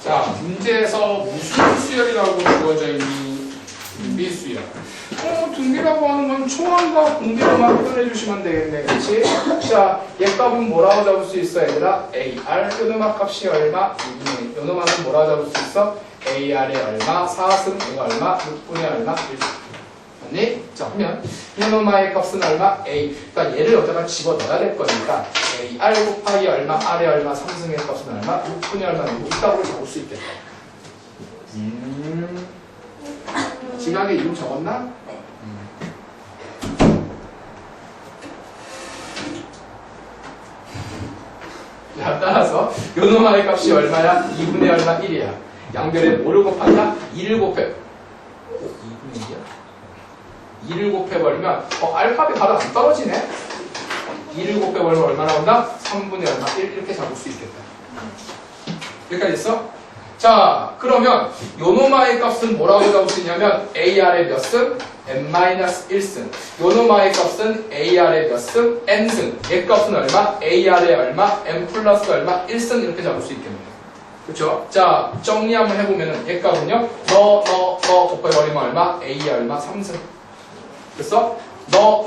자, 문제에서 무슨 수열이라고 주어져 있니? 등비수열. 등비라고 하는 건 초항과 공비로만 표현해주시면 되겠네. 그치? 자, 얘 값은 뭐라고 잡을 수 있어, 얘들아? AR. 요놈아 값이 얼마? 2분의 1. 요놈아는 뭐라고 잡을 수 있어? AR의 얼마? 4승, 이거 얼마? 6분의 얼마? 1. 맞니? 자, 그러면 요놈아의 값은 얼마? A. 그러니까 얘를 여기다가 집어넣어야 될 거니까 AR 곱하기 얼마? R의 얼마? 3승의 값은 얼마? 6분의 얼마? 이 값으로 적을 수 있겠다. 진하게 이름 적었나? 자, 따라서 요놈아의 값이 얼마야? 2분의 얼마? 1이야. 양변에 뭐를 곱한다? 2를 곱해. 2분의 1이야? 2를 곱해버리면 알파벳 바로 안 떨어지네? 2를 곱해버리면 얼마 나온다? 3분의 얼마? 1 이렇게 잡을 수 있겠다. 여기까지 있어? 자, 그러면 요놈아의 값은 뭐라고 잡을 수 있냐면 AR의 몇 승? n-1승. 요놈아의 값은 AR의 몇 승? n승. 얘 값은 얼마? AR의 얼마? n 플러스 얼마? 1승 이렇게 잡을 수 있겠네요. 그쵸? 자, 정리 한번 해보면은 얘 값은요. 너 곱해버리면 얼마? A 얼마? 3승. 됐어? 너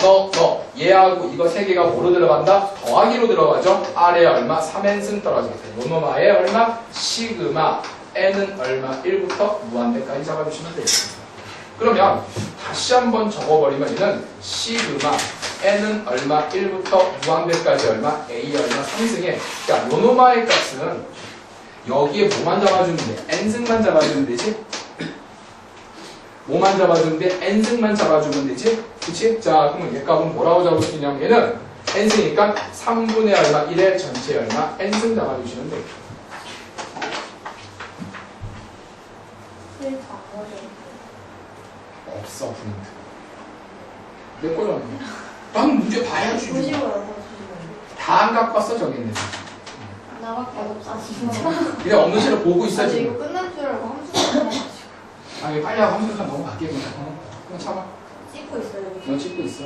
얘하고 이거 세 개가 뭐로 들어간다? 더하기로 들어가죠? R의 얼마? 3n승 떨어지겠다. 요놈아의 얼마? 시그마 n은 얼마? 1부터 무한대까지 잡아주시면 되겠습니다. 그러면 다시 한번 적어버리면 얘는 시그마 n은 얼마? 1부터 무한대까지 얼마? a 얼마? 3승에 그러니까 요놈아의 값은 여기에 뭐만 잡아주면 돼? n승만 잡아주면 되지? 뭐만 잡아주면 돼? n승만 잡아주면 되지? 그치? 자, 그러면 얘 값은 뭐라고 잡을 수 있냐면 얘는 n승이니까 3분의 얼마? 1의 전체 얼마? n승 잡아주시면 돼. 없어, 프린트. 내 거잖아. 난 문제 봐야지. 다 안 갖고 왔어, 저기 있는. 나밖에 없어. 그냥 없는 채로 보고 있어, 이거 지금. 끝난 줄 알고 함수 아니, 빨리 하고 함수칸 너무 바뀌어. 그냥 참아. 찍고 있어요. 너 찍고 있어.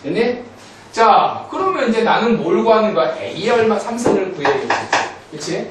됐니? 자, 그러면 이제 나는 뭘 구하는 거야? A의 얼마 3승을 구해야겠지. 그치?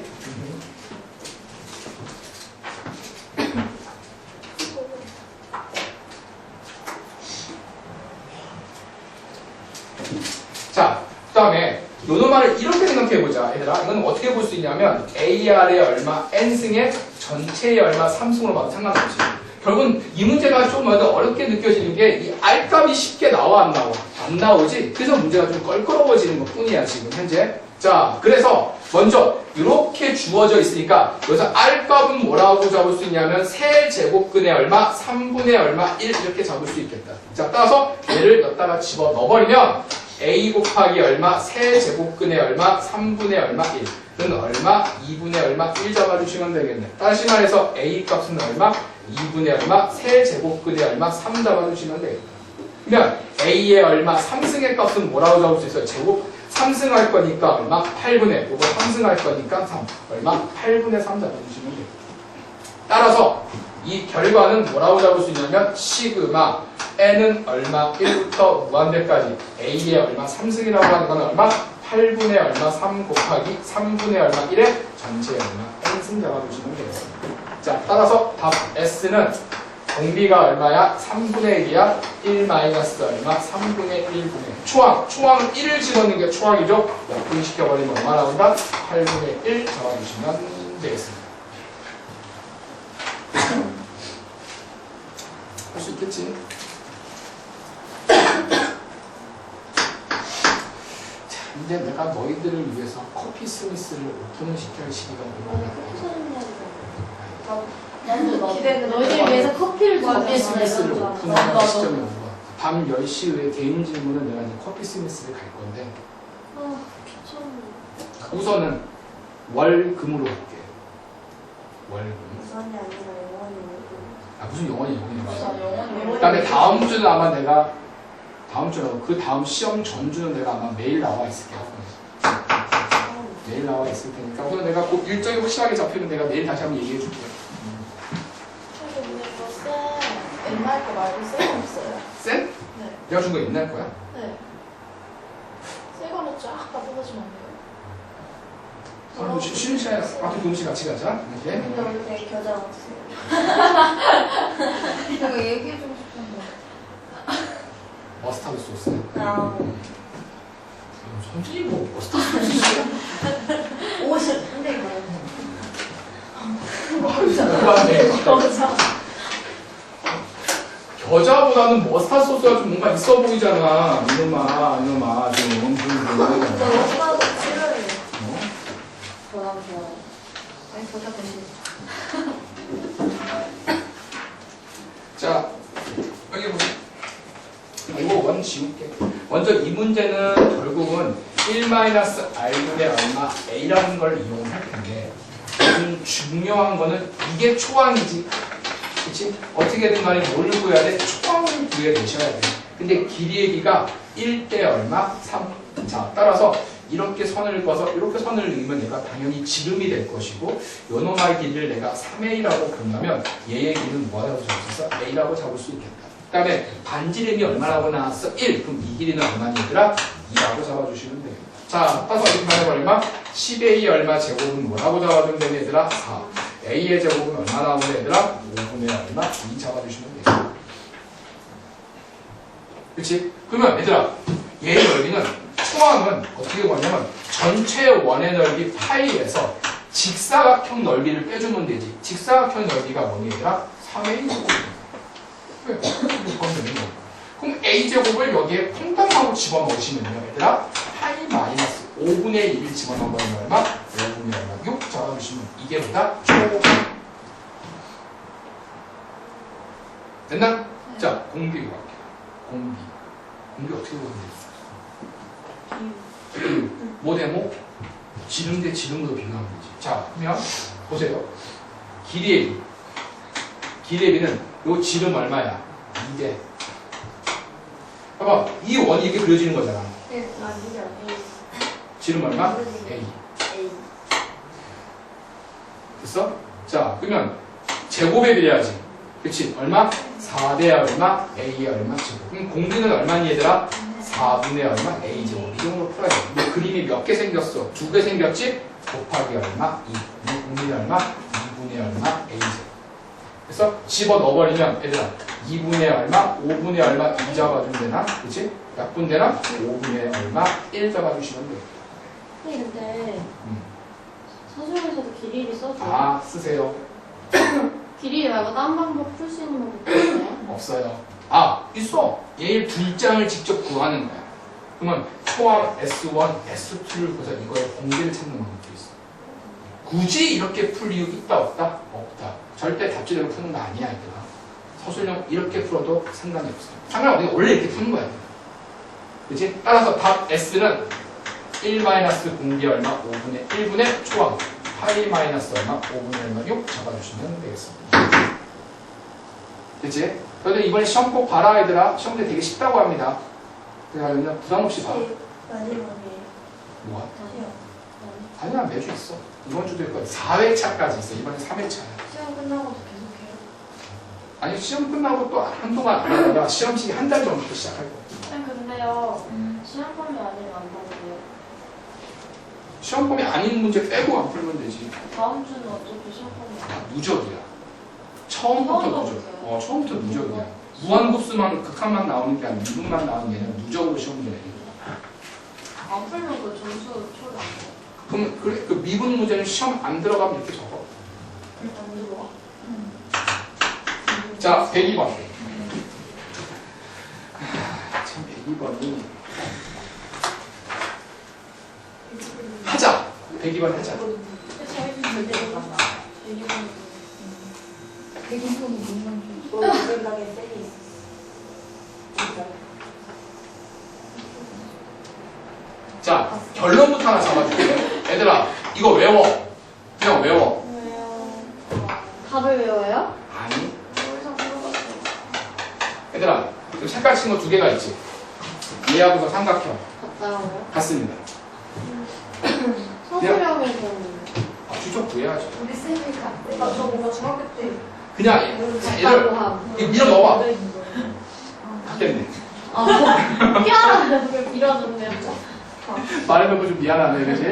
자, 그 다음에 요놈아를 이렇게 생각해보자. 얘들아, 이건 어떻게 볼 수 있냐면 AR의 얼마, N승의 전체의 얼마, 3승으로 봐도 상관없지. 결국은 이 문제가 좀 어렵게 느껴지는 게 이 R값이 쉽게 나와 안 나와? 안 나오지? 그래서 문제가 좀 껄끄러워지는 것 뿐이야 지금 현재. 자, 그래서 먼저 이렇게 주어져 있으니까 여기서 R값은 뭐라고 잡을 수 있냐면 세제곱근의 얼마, 3분의 얼마, 1 이렇게 잡을 수 있겠다. 자, 따라서 얘를 여기다가 집어 넣어버리면 A 곱하기 얼마, 세제곱근의 얼마, 3분의 얼마, 1. 는 얼마? 2분의 얼마? 1 잡아주시면 되겠네. 다시 말해서 A 값은 얼마? 2분의 얼마? 세제곱근의 얼마? 3 잡아주시면 되겠다. 그러면 A의 얼마? 3승의 값은 뭐라고 잡을 수 있어요? 제곱 3승 할 거니까 얼마? 8분의 요거 3승 할 거니까 3 얼마? 8분의 3 잡아주시면 되겠다. 따라서 이 결과는 뭐라고 잡을 수 있냐면 시그마 n은 얼마? 1부터 무한대까지 A의 얼마? 3승이라고 하는 건 얼마? 8분의 얼마? 3 곱하기 3분의 얼마? 1의 전체 얼마? n승 잡아주시면 되겠습니다. 자, 따라서 답 S는 공비가 얼마야? 3분의 1이야? 1 마이너스 얼마? 3분의 1분의 초항은 1을 집어넣는 게 초항이죠? 약분시켜버리면 얼마 나온다? 8분의 1 잡아주시면 되겠습니다. 할 수 있겠지? 자, 이제 내가 너희들을 위해서 커피 스미스를 오픈을 시켜야 할 시기가 너희들 위해서 커피를 커피 스미스를 준비했어요. 오픈할 시점이 온 거야. 밤 10시 후에 개인 질문은 내가 이제 커피 스미스를 갈 건데 우선은 월금으로 할게. 월금. 아, 무슨 영원히 그 다음에 다음 주는 아마 내가 다음 주는 그 다음 시험 전주는 내가 아마 매일 나와 있을게. 매일 나와 있을 테니까 오늘 내가 꼭 일정이 확실하게 잡히면 내가 내일 다시 한번 얘기해 줄게. 옛날 거 말고 새 거 없어요? 쌤? 네. 내가 준 거 옛날 거야? 네. 새 거는 쫙 다 뽑아주면 안 돼요? 오늘 쉬는 시간에 앞에 동시 같이 가자. 이렇게. 근데 오늘 되게 겨자 왔어요. 제가 얘기해주고 싶은데. 머스타드 소스. 아, 솔직히 뭐 머스타드 소스야. 옷이 근데 이거요. 겨자. 겨자보다는 머스타드 소스가 좀 뭔가 있어 보이잖아. 이놈아 좀. 저 오빠도 싫어해요. 저랑 좋아요. 아니 겨자 드시. 자, 여기 보세요. 이거 원 지울게. 먼저 이 문제는 결국은 1-r분의 얼마 a라는 걸 이용할 텐데 중요한 거는 이게 초항이지. 그치? 어떻게든 간에 뭘 구해야 돼? 초항을 구해내셔야 돼. 근데 길이의 비가 1대 얼마? 3. 자, 따라서 이렇게 선을 그어서 이렇게 선을 그으면 얘가 당연히 지름이 될 것이고 요놈의 길이를 내가 3a라고 본다면 얘의 길이는 뭐라고 잡을 수 있어? a라고 잡을 수 있겠다. 그 다음에 반지름이 얼마라고 나왔어? 1. 그럼 이 길이는 얼마니 얘들아? 2라고 잡아주시면 돼요. 자, 따라서 이렇게 말해버리면 10a 얼마 제곱은 뭐라고 잡아주면 되니 얘들아? 4. a의 제곱은 얼마 나오는 얘들아? 5분의 얼마? 2 잡아주시면 돼요. 그치? 그러면 얘들아 얘의 넓이는 초항은 어떻게 보냐면 전체 원의 넓이 파이에서 직사각형 넓이를 빼주면 되지. 직사각형 넓이가 뭐니 얘들아? 3a 제곱. 왜? 이렇게 되는 거. 그럼 a 제곱을 여기에 콩닥하고 집어넣으시면요 얘들아 파이 마이너스 5분의 1을 집어넣으면 얼마? 5분의 얼마? 6 잡아주시면 이게 보다 초항. 됐나? 자, 공비 이거 할게요. 공비 어떻게 보면 뭐 대모? 지름 대 지름으로 비교하면 되지. 자, 그러면 보세요. 길이의 비는 요 지름 얼마야? 2대. 봐봐, 이 원이 이렇게 그려지는 거잖아. 네, 아니죠. 지름 얼마? A. A. 됐어? 자, 그러면 제곱에 비례하지. 그치? 얼마? 4대 얼마? A의 얼마? 제곱. 그럼 공비는 얼마니 얘들아? 4분의 얼마? A제곱. 이 정도로 풀어야 돼. 근데 그림이 몇 개 생겼어? 2개 생겼지? 곱하기 얼마? 2. 근데 공비는 얼마? 2분의 얼마? A제곱. 그래서 집어 넣어버리면 얘들아 2분의 얼마? 5분의 얼마? 2 잡아주면 되나? 그치? 몇 분 되나? 5분의 얼마? 1 잡아주시면 돼. 근데 서술에서도 길이를 써줘요. 아, 쓰세요. 길이 말고 딴 방법 풀 수 있는 방법 있어요? 없어요. 아, 있어. 얘의 둘장을 직접 구하는 거야. 그러면 초항 S1, S2를 구해서 이거의 공비를 찾는 방법도 있어. 굳이 이렇게 풀 이유 있다 없다? 없다. 절대 답지대로 푸는 거 아니야 얘들아. 서술형 이렇게 풀어도 상관이 없어. 상관없어. 원래 이렇게 푸는 거야. 그치? 따라서 답 S는 1-공비 얼마? 5분의 1분의 초항 파이 마이너스 얼마? 5분의 얼마? 6 잡아주시면 되겠습니다. 그치? 그런데 이번에 시험 꼭 봐라 얘들아. 시험 때 되게 쉽다고 합니다. 그러면 부담 없이 봐. 마지막에 뭐야? 다시요. 아니야, 매주 있어. 이번 주도 있고 4회차까지 있어. 이번에 3회차야. 시험 끝나고도 계속해요? 아니 시험 끝나고 또 한동안 안 하다가 시험식이 한 달 전부터 시작할 거야. 네, 근데요. 시험범위 아니면 안 받으세요? 시험범위 아닌 문제 빼고 안 풀면 되지. 다음 주는 어차피 시험범위 아, 누적이야. 처음부터 처음부터 누적. 누적이에요? 처음부터 누적이야. 무한급수만 극한만 나오는 게 아니라 미분만 나오는 게 아니라 누적으로 시험 문제 내는 거야. 안 풀면 그 점수 초를 안 돼요? 그럼 그래, 그 미분 문제는 시험 안 들어가면 이렇게 적어. 안 들어와. 자, 102번. 참 102번이 하자. 102번 하자. 저희는 절대로 간다. 100인분이 물만 좀. 생각에 셀이 있어. 자, 결론부터 하나 잡아줄게. 얘들아, 이거 외워. 그냥 외워. 왜요? 답을 외워요? 아니. 어디서 물어봤어요? 얘들아, 지금 색깔 친 거 2개가 있지. 얘하고서 삼각형. 갔다고요? 같습니다. 서술형에서는 아, 주적 구해야죠. 우리 쌤이 갔대. 저 뭔가 중학교 때 그냥 얘를 이거 밀어 넣어봐. 갔겠네. 미안하다. 밀어줬네요. 말해놓고 좀 미안하네, 그지?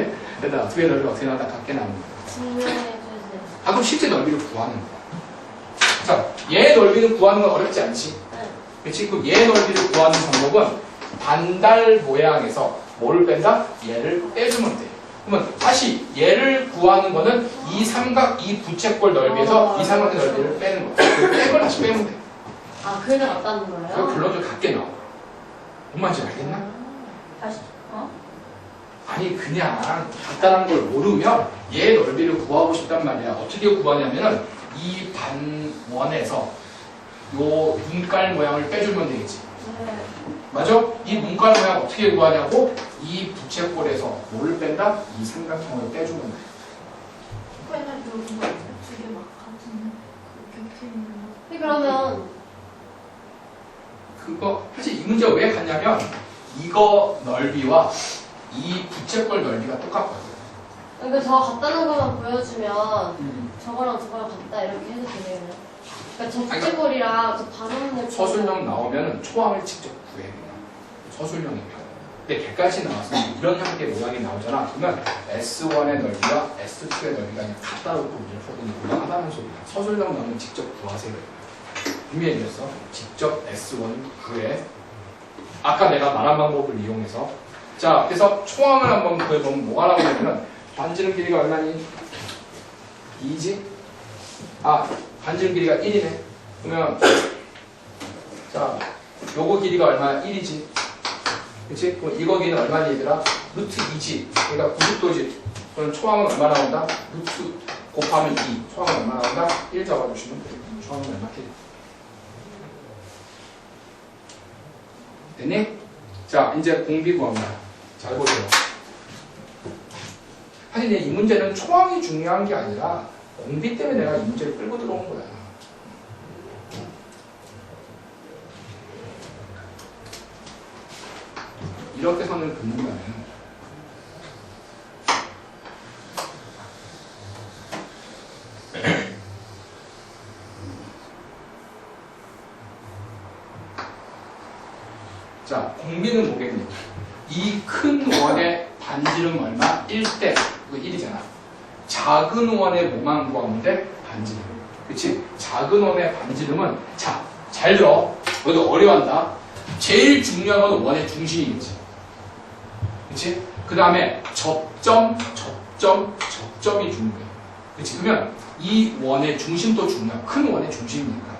얘들아, 두 개 넓이 어떻게 나온다? 같게 나옵니다. 증명해주세요. 아, 그럼 실제 넓이를 구하는 거야. 자, 얘 넓이를 구하는 건 어렵지 않지? 네. 그렇지? 그럼 얘 넓이를 구하는 방법은 반달 모양에서 뭐를 뺀다? 얘를 빼주면 돼. 그러면 다시 얘를 구하는 거는 이 삼각, 이 부채꼴 넓이에서 이 삼각의 넓이를 빼는 거야. 그 뺀 걸 다시 빼면 돼. 아, 그게 맞다는 거예요? 그걸 불러줘 같게 나와. 뭔 말인지 알겠나? 다시, 아니 그냥 간단한 걸 모르면 얘 넓이를 구하고 싶단 말이야. 어떻게 구하냐면은 이 반원에서 요 눈깔 모양을 빼주면 되겠지. 네. 맞아? 이 눈깔 모양 어떻게 구하냐고? 이 부채꼴에서 뭐를 뺀다? 이 삼각형을 빼주면 돼. 맨날 그런 거 아니에요? 두개 막 같은 겹쳐 있는 거. 그러면, 그거 사실 이 문제가 왜 같냐면 이거 넓이와 이 부채꼴 넓이가 똑같거든. 그러니까 저 같다는 것만 보여주면 저거랑 저거랑 같다 이렇게 해도 되네요. 그러니까 저 부채꼴이랑 저 반원의 서술형 나오면 초항을 직접 구해. 서술형이면. 근데 객관식 나왔으면 이런 형태의 모양이 나오잖아. 그러면 S1의 넓이와 S2의 넓이가 그냥 같다 놓고 문제를 풀어보니 곤란하다는 소리야. 서술형 나오면 직접 구하세요. 이미 얘기했어. 직접 S1 구해. 아까 내가 말한 방법을 이용해서. 자, 그래서 초항을 한번 구해보면 뭐가 나오냐면 반지름 길이가 얼마니? 2지? 아, 반지름 길이가 1이네. 그러면 자, 요거 길이가 얼마야? 1이지. 그치? 그럼 이거 길이는 얼마니 얘들아? 루트 2지. 그러니까 90도지. 그럼 초항은 얼마 나온다? 루트 곱하면 2. 초항은 얼마 나온다? 1 잡아주시면 돼요. 초항은 얼마? 1. 됐니? 자, 이제 공비 구합니다. 잘 보세요. 사실 이 문제는 초항이 중요한 게 아니라 공비 때문에 내가 이 문제를 끌고 들어온 거야. 이렇게 선을 긋는다면 자, 공비는 뭐겠니? 이 큰 원의 반지름 얼마? 1대 이거 1이잖아. 작은 원의 뭐만 구하면 돼? 반지름. 그치? 작은 원의 반지름은 자, 잘 들어. 너도 어려워한다. 제일 중요한 건 원의 중심이겠지. 그치? 그 다음에 접점이 중요해. 그치? 그러면 이 원의 중심도 중요해. 큰 원의 중심이니까.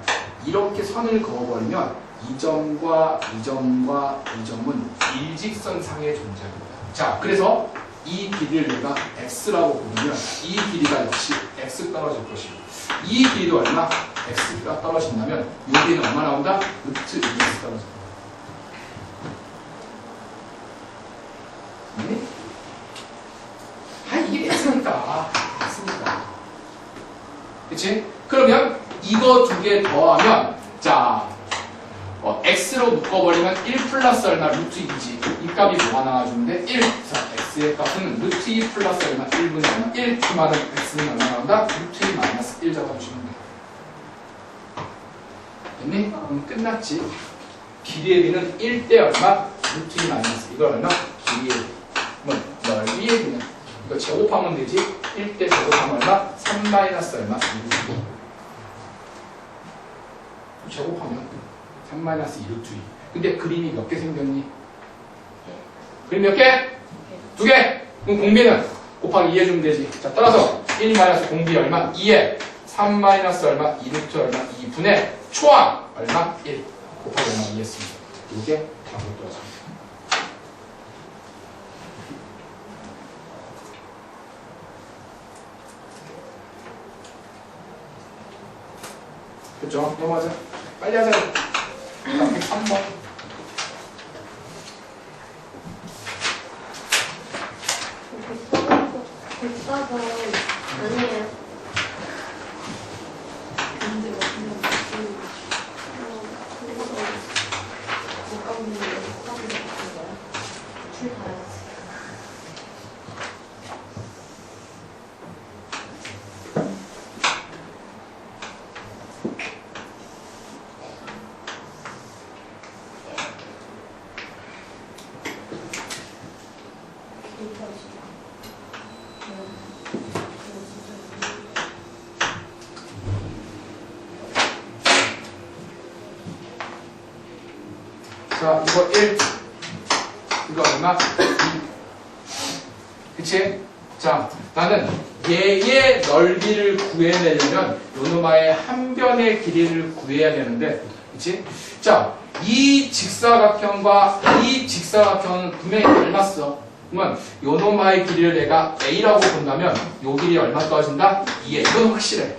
이렇게 선을 그어버리면 이 점과 이 점과 이 점은 일직선상의 존재입니다. 자, 그래서 이 길이를 내가 x라고 부르면 이 길이가 역시 x 떨어질 것이고 이 길이도 얼마? x가 떨어진다면 이 길이는 얼마 나온다? 루트 2x 떨어진다. 네? 아, 이게 x니까. x니까. 그치? 그러면 이거 두 개 더하면 자 x로 묶어버리면 1 플러스 얼마? 루트 2지. 이 값이 뭐가 나와주는데? 1. 그래서 x의 값은 루트 2 플러스 얼마? 1분의 얼마? 1. 그 말은 x는 얼마 나온다? 루트 2 마이너스 1 잡아주시면 돼. 됐니? 그럼 끝났지. 길이의 비는 1대 얼마? 루트 2 마이너스. 이걸 얼마? 길이의 비. 그러면 넓이의 비는 이거 제곱하면 되지. 1대 제곱하면 얼마? 3 마이너스 얼마? 루트 2. 제곱하면 3-2루트 2. 근데 그림이 몇 개 생겼니? 그림 몇 개? 2개! 그럼 공비는 곱하기 2 해주면 되지. 자, 따라서 1 마이너스 공비 얼마? 2에 3 마이너스 얼마? 2루트 얼마? 2분의 초항 얼마? 1 곱하기 얼마? 2 했습니다. 이게 답으로 떨어집니다. 그렇죠? 넘어가자. 빨리 하자. 103번. 백사번 아니에요. 근데 그냥 못 가보는데 못 가보는 거야? 줄 다야지. 자, 이거 1. 이거 얼마? 2. 그치? 자, 나는 얘의 넓이를 구해내려면 요놈아의 한 변의 길이를 구해야 되는데, 그치? 자, 이 직사각형과 이 직사각형은 분명히 닮았어. 그러면 요놈아의 길이를 내가 A라고 본다면 요 길이 얼마 떨어진다? 2에. 이건 확실해.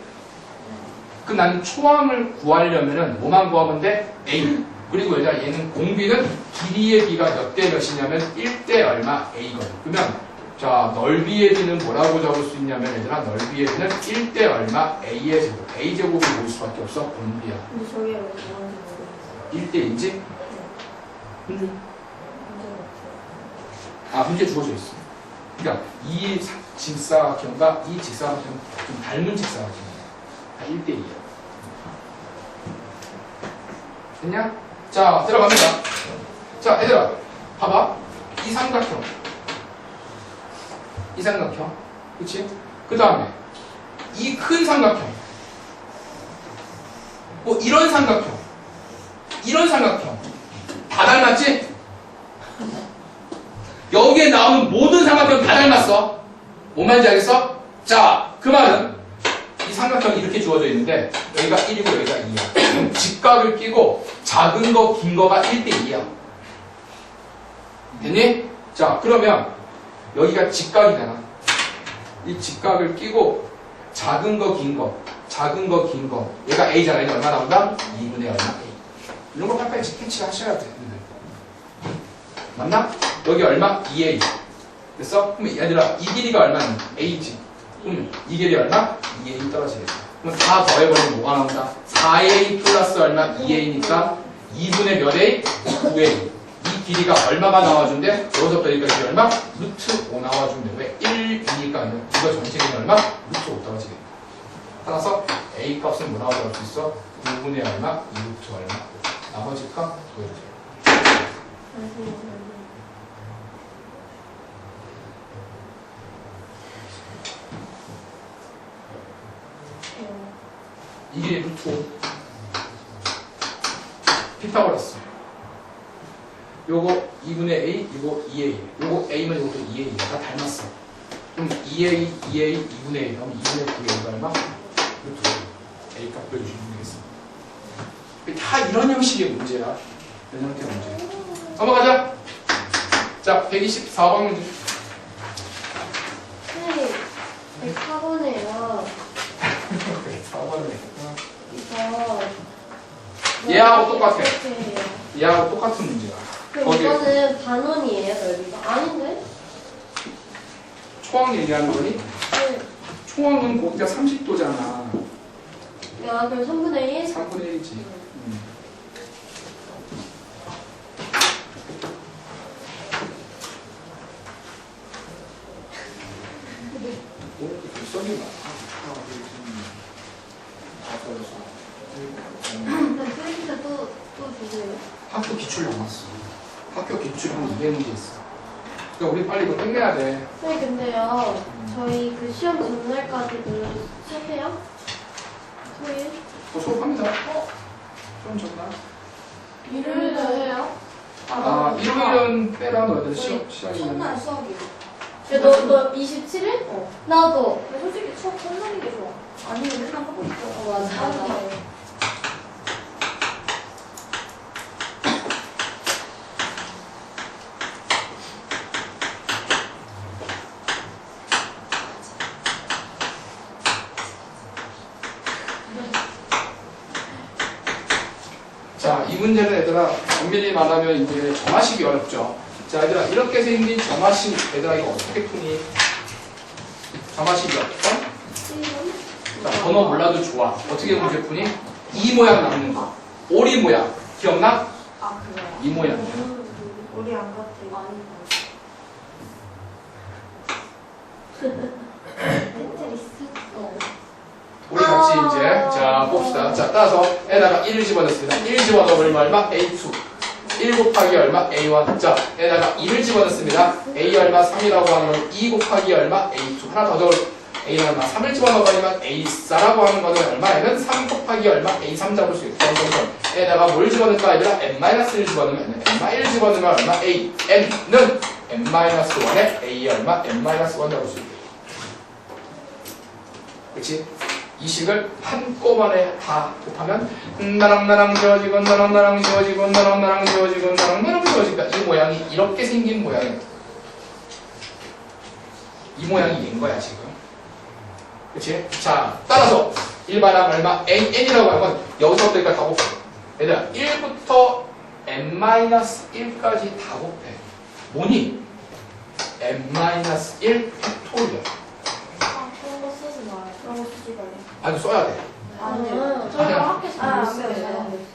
그럼 나는 초항을 구하려면은 뭐만 구하면 돼? A. 그리고 얘는 공비는 길이의 비가 몇 대 몇이냐면 1대 얼마 A거든. 그러면 자, 넓이의 비는 뭐라고 적을 수 있냐면 얘들아, 넓이의 비는 1대 얼마 A의 제곱. A 제곱이 올 수밖에 없어. 공비야. 근데 저게 왜 그런지 모르겠어요. 1대인지? 문제? 문제 주어져 있어. 그러니까 이 직사각형과 이 직사각형 좀 닮은 직사각형이야. 다 1대2야. 됐냐? 자, 들어갑니다. 자, 얘들아, 봐봐. 이 삼각형. 이 삼각형. 그치? 그 다음에, 이 큰 삼각형. 뭐, 이런 삼각형. 이런 삼각형. 다 닮았지? 여기에 나오는 모든 삼각형 다 닮았어. 뭔 말인지 알겠어? 자, 그 말은, 이 삼각형이 이렇게 주어져 있는데, 여기가 1이고 여기가 2야. 그럼 직각을 끼고, 작은 거, 긴 거가 1대2야. 됐니? 자, 그러면 여기가 직각이잖아. 이 직각을 끼고 작은 거, 긴 거, 작은 거, 긴 거. 얘가 A잖아. 얘는 얼마 나온다? 2분의 얼마 A. 이런 거 빨리빨리 캐치 하셔야 돼. 맞나? 여기 얼마? 2A. 됐어? 그럼 얘들아, 이 길이가 얼마니? A지. 그럼 이 길이 얼마? 2A 떨어지겠다. 그럼 다 더해버리면 뭐가 나온다? 4A 플러스 얼마? 2A니까 2분의 몇 A? 9A. 이 길이가 얼마가 나와준대? 여기서부터 여기까지 얼마? 루트 5 나와준대. 왜? 1이니까 이거 전체 길이 얼마? 루트 5 떨어지겠다. 따라서 A 값은 뭐라고 잡을 수 있어? 9분의 얼마? 2 루트 얼마? 나머지 값 보여주세요. 이게 루트 5. 피타고라스. 요거 2분의 A, 요거 2A. 요거 A면 요것도 2A. 다 닮았어. 그럼 2A, 2A, 2분의 A. 그럼 2분의 9A가 얼마? 루트 5. A 값 보여주시면 되겠어. 다 이런 형식의 문제야. 이런 형태의 문제. 넘어가자. 자, 124번 문제. 네, 104번이에요. 104번이네. 이거 얘하고 똑같아. 어떻게 얘하고 똑같은 문제야. 그럼 거기에 이거는 반원이에요, 넓이가? 아닌데? 초항 얘기하는 거니? 네. 초항은 거기가 30도잖아. 야, 그럼 3분의 1? 3분의 1이지. 썰이 많아. 프린트 또 주세요. 학교 기출 남았어. 학교 기출은 200문제 있어. 그러니까 우리 빨리 이거 끝내야 돼. 네, 근데요. 저희 그 시험 전날까지 그 수업해요? 토요일? 수업합니다. 시험 전날. 일요일도 해요? 일요일은 빼라. 너희들 시험이면. 첫날 수업이요. 야, 너 27일? 나도. 근데 솔직히 수업 끝나는 게 좋아. 아니면 맨날 하고 있어. 맞아. 자, 이 문제는 얘들아, 엄밀히 말하면 이제 정화식이 어렵죠. 자, 얘들아, 이렇게 생긴 정화식, 얘들아, 이거 어떻게 푸니? 정화식이 어렵죠? 자, 번호 몰라도 좋아. 어떻게 문제 푸니? 이 모양 남는 거. 오리 모양. 기억나? 아, 그래요? 이 모양. 우리 안 같아. 많이 테트리스? 우리 같이 이제, 자, 봅시다. 자, 따라서 에다가 1을 집어넣습니다. 1 집어넣으면 얼마? A2. 1 곱하기 얼마? A1. 자, 여기다가 2를 집어넣습니다. A 얼마? 3이라고 하는 건 2 곱하기 얼마? A2. 하나 더 적을 A는 얼마? 3을 집어넣어버리면 A4라고 하는 거는 얼마에는 3 곱하기 얼마? A3 잡을 수 있다. 여기다가 뭘 집어넣을까? 얘들아 n-1을 집어넣으면 n-1 집어넣으면 얼마? A. n는 n-1에 A 얼마? n-1 잡을 수 있다. 그치? 이 식을 한꺼번에 다 곱하면 나랑 지워지고 나랑 지워지고 나랑 지워지고 나랑 지워지니까 이 모양이 이렇게 생긴 모양이에요. 이 모양이 얘인 거야 지금. 그치? 자, 따라서 일반항 얼마? n이라고 하는 건 여기서부터 여기까지 다 곱해. 얘들아 1부터 n-1까지 다 곱해. 뭐니? n-1 팩토리얼. 그런 거 쓰지 마요. 그런 거 쓰지 말래. 아니 써야 돼. 저희가 학교에서 안 배웠어요.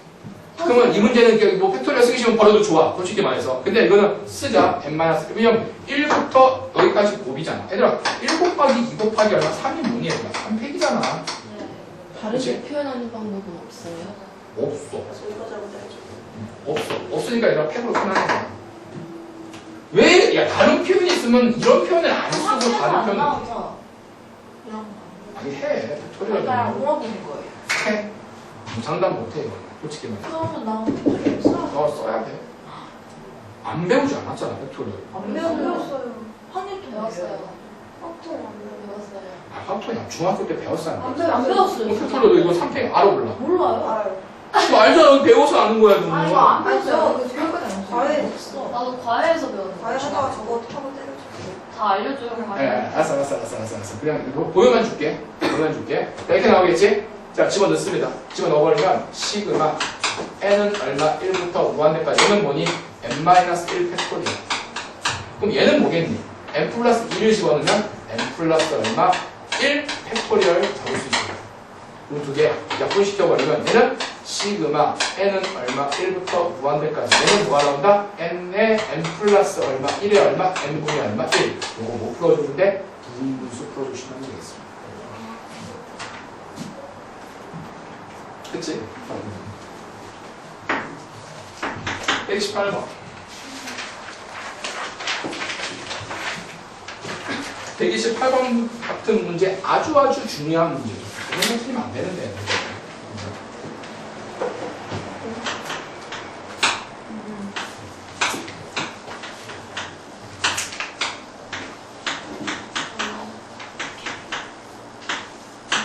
그러면 이 문제는 뭐 팩토리얼 쓰기 싫으면 버려도 좋아. 솔직히 말해서. 근데 이거는 쓰자. n-1. 왜냐면 1부터 여기까지 곱이잖아. 얘들아 1 곱하기 2 곱하기 얼마? 3이 뭐니 얘들아? 3팩이잖아. 다르게 표현하는 방법은 없어요? 없어. 이거 잘못해야죠. 없으니까 얘들아 팩으로 표현하는 거야. 왜? 야 다른 표현이 있으면 이런 표현을 안 쓰고 다른 표현을 아니 해. 팩토리얼. 그러니까 물어보는 거예요. 해. 장담 못해 이거. 솔직히 말해. 그러면 나는 써요. 써야 돼. 안 배우지 않았잖아 팩토리얼. 안 배웠어요. 한일도 배웠어요. 학토 안 배웠어요. 아 팩토리얼 중학교 때 배웠어. 안 배웠어요. 팩토리얼도 이거 3팩 알아 몰라. 몰라요. 알아요. 뭐 알잖아. 배워서 아는 거야 너. 아니 저안 배웠어요. 그 중학교 때 과외 없어. 나도 과외에서 배웠는데. 과외 하다가 저거 타고 때려줘. 다 알려줘요 예, 과외. 알았어. 그냥 이거 보여만 줄게. 자, 이렇게 나오겠지? 자, 집어넣습니다. 집어넣어버리면 시그마 n은 얼마? 1부터 무한대까지. 얘는 뭐니? n-1 팩토리얼. 그럼 얘는 뭐겠니? n 플러스 2를 집어넣으면 n 플러스 얼마? 1 팩토리얼 잡을 수 있어요. 이 두 개 약분시켜버리면 얘는 시그마 n은 얼마? 1부터 무한대까지. 얘는 뭐가 나온다? n에 n 플러스 얼마? 1에 얼마? n분의 얼마? 1. 이거 뭐 풀어주는데? 분수 풀어주시면 되겠습니다. 그치? 128번. 128번 같은 문제 아주 중요한 문제. 이거는 틀리면 안 되는데.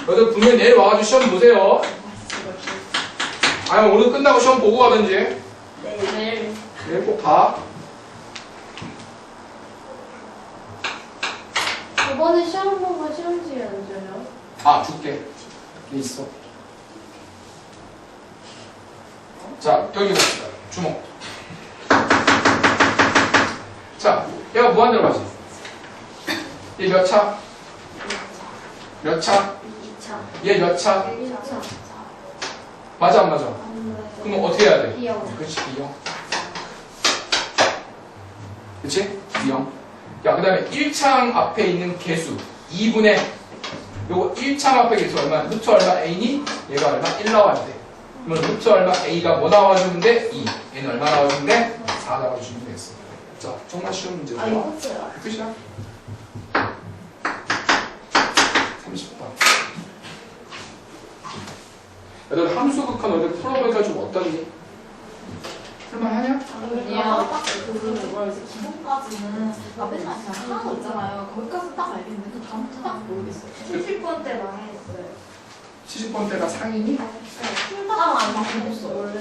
여러분 분명히 내일 와가지고 시험 보세요. 아니 오늘 끝나고 시험 보고 가든지. 내일. 내일 꼭 봐. 이번에 시험 보고 시험지에 안 줘요? 아 줄게. 있어. 자 여기 봅시다. 주목. 자 얘가 무한대로 가지. 얘 몇 차? 몇 차? 2차. 얘 몇 차? 1차. 맞아 안 맞아? 그럼 어떻게 해야 돼? B형. 그렇지 B형. 그치? B형. 야, 그 다음에 1창 앞에 있는 개수 2분의 요거 1창 앞에 개수 얼마? 루트 얼마 A니? 얘가 얼마? 1 나와야 돼. 그러면 루트 얼마 A가 뭐 나와주는데? 2. 얘는 얼마 나와주는데? 4 나와주시면 되겠어. 자, 정말 쉬운 문제죠. 아, 이거 했어요. 끝이야? 30번. 얘들 함수 극한 너희들 풀어보니까 좀 어떠니? 풀만하냐? 아니야. 기본까지는 나 맨날 그냥 하는 거 있잖아요. 거기까지 딱 알겠는데 그 다음부터 딱 모르겠어요. 70번 때 망했어요. 70번 때가 상이니? 풀다가 안 망했어요.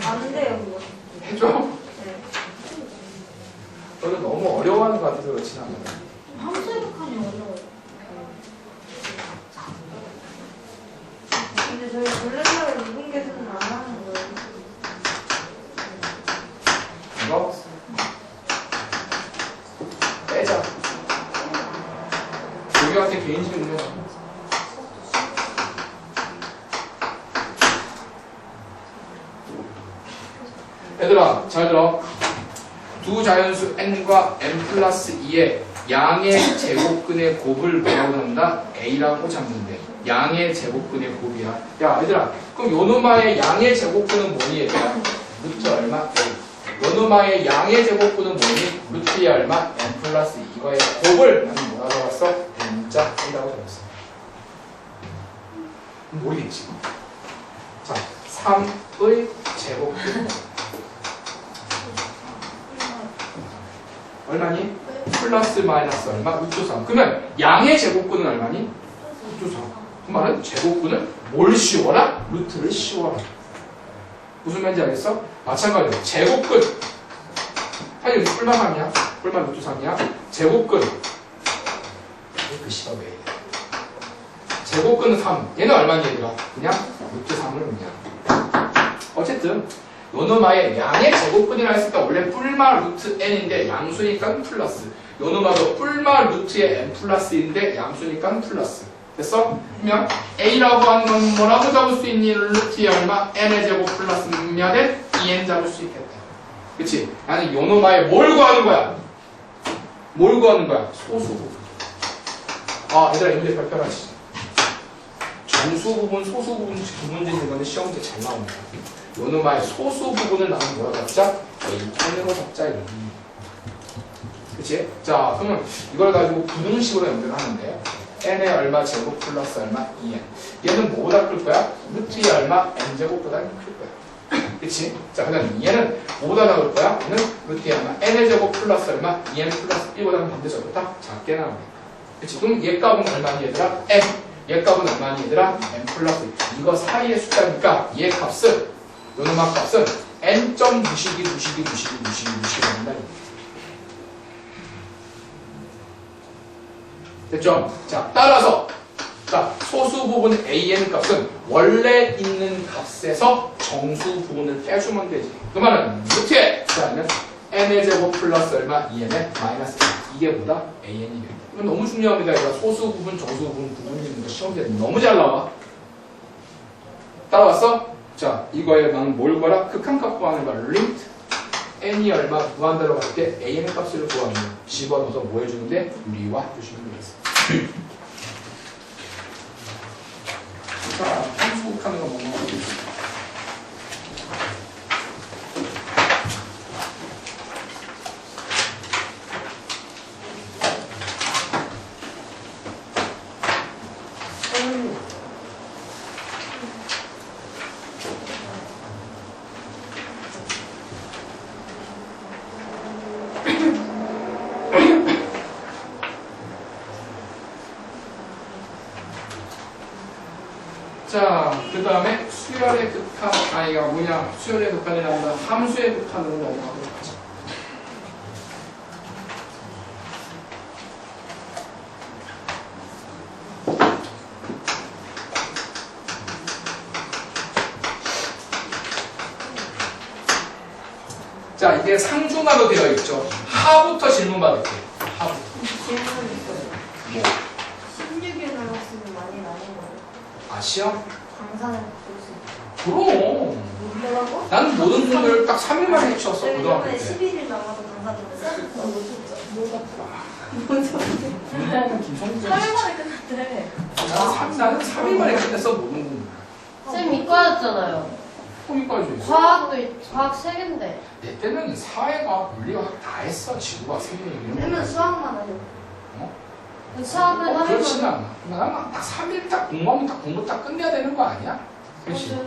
안 돼요 그거. 해줘? 네. 너는 너무 어려워하는 것 같아서 그렇지 않아. 함수의 극한이 어려워요. 근데 저희 원래대로 이분 계산은 안 하는 거예요. 이거? 빼자. 여기한테 개인적인 문제. 얘들아, 잘 들어. 두 자연수 n과 n 플러스 2의 양의 제곱근의 곱을 뭐라고 한다? a라고 잡는데 양의 제곱근의 곱이야. 야, 얘들아. 그럼 요놈아의 양의 제곱근은 뭐니, 얘들아? 루트 얼마? A. 요놈아의 양의 제곱근은 뭐니? 루트 2 얼마? n 플러스 2. 이거의 곱을 나는 뭐라 적었어? n자 A라고 적었어. 모르겠지. 자, 3의 제곱근. 얼마니? 플러스 마이너스 얼마? 루트 3. 그러면 양의 제곱근은 얼마니? 루트 3. 그 말은 제곱근을 뭘 씌워라? 루트를 씌워라. 무슨 말인지 알겠어? 마찬가지로 제곱근. 아니 뿔만 3이야? 뿔만 루트 3이야? 제곱근. 그 시가 왜 이래? 제곱근 3. 얘는 얼마니 얘들아? 그냥 루트 3을 그냥. 어쨌든 요놈아의 양의 제곱근이라 했을 때 원래 뿔마 루트 n인데 양수니까 플러스. 요놈아도 뿔마 루트의 n 플러스인데 양수니까 플러스. 됐어? 그러면 a라고 하는 건 뭐라고 잡을 수 있니? 루트의 얼마? n의 제곱 플러스 몇 n? 2n 잡을 수 있겠다. 그치? 나는 요놈아의 뭘 구하는 거야? 뭘 구하는 거야? 소수부분. 아, 얘들아 이 문제 발표하지. 정수 부분, 소수 부분 두 문제 있는 건데 시험 문제 잘 나옵니다. 요놈아의 소수 부분을 나는 뭐라 잡자? n으로 잡자 이런. 그치? 자, 그러면 이걸 가지고 부등식으로 연결하는데 n의 얼마 제곱 플러스 얼마 2n. 얘는 뭐보다 클 거야? 루트 2 얼마 n 제곱보다 클 거야. 그치? 자, 그다음 얘는 뭐보다 작을 거야? 얘는 루트 2 얼마 n의 제곱 플러스 얼마 2n 플러스 1보다는 반대적보다 작게 나오니까. 그치? 그럼 얘 값은 얼마니 얘들아? n. 얘 값은 얼마니 얘들아? n 플러스 2. 이거 사이의 숫자니까 얘 값은 요놈아 값은 n 점 무시기 된다. 됐죠? 자, 따라서 자, 소수 부분 an 값은 원래 있는 값에서 정수 부분을 빼주면 되지. 그 말은 루트에 그다음에 n의 제곱 플러스 얼마 2n의 마이너스 1. 이게 뭐다? an이 된다. 이건 너무 중요합니다. 이거 소수 부분, 정수 부분 구분짓는 거 시험지에 너무 잘 나와. 따라왔어? 자, 이거에 나는 뭘 거라? 극한값 구하는 거 림트 n이 얼마 무한대로 갈 때 an의 값을 구하는 거 집어넣어서 뭐 해주는데? 유리화 해주시면 되겠어. 자, 함수곡하는 거 뭐. 자, 그 다음에 수열의 극한, 아이가 뭐냐, 수열의 극한이 아니라 함수의 극한으로 넘어가도록 하자. 자, 이게 상중하로 되어 있죠. 하부터 질문 받을게. 하부터. 질문 있어요. 뭐? 16일 남았으면 많이 나는 거예요. 아, 시험? 강산을 볼수 있어요. 그럼. 뭐라고? 난 모든 분들 딱 3일만 해치웠어, 저희 고등학교 이번에 때. 11일 남아서 강산을 했어요. 뭐 진짜. 뭔지 김성준. 3일 만에 끝났대. 나는 3일 만에 끝냈어, 모든 분. 쌤 이과였잖아요. 거기까지. 과학 3개인데. 내 때는 사회과학, 물리과학 다 했어. 지구과학, 생명 이런 거. 쌤은 수학만 하죠. 어? 수학은 하는 그렇지는 건 않아. 나는 딱 3일 딱 공부하면 딱 공부 딱 끝내야 되는 거 아니야? 그렇지.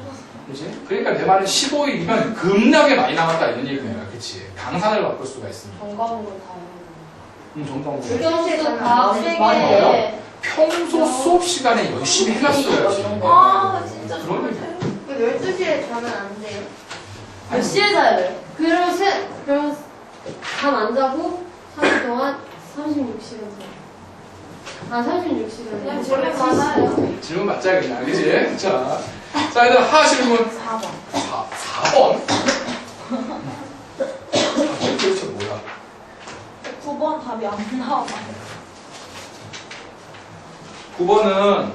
그렇지? 그러니까 내 말은 15일이면 급락에 많이 남았다 이런 얘기야. 그렇지. 강산을 바꿀 수가 있습니다. 정과목은 다 정답은. 불교수도 과학 맞아요. 3개. 평소 수업 시간에 열심히 해놨어야지. 아, 진짜 그런 얘기. 12시에 자면 안 돼요. 몇 시에 자야 돼요? 그럼 잠 안 자고 3일 동안 36시간 자요. 아, 36시간. 그냥 질문 많아요. 질문 맞자 그냥. 그치? 자, 얘들 하 질문. 4번. 4번? 도대체 뭐야? 9번 답이 안 나와요. 9번은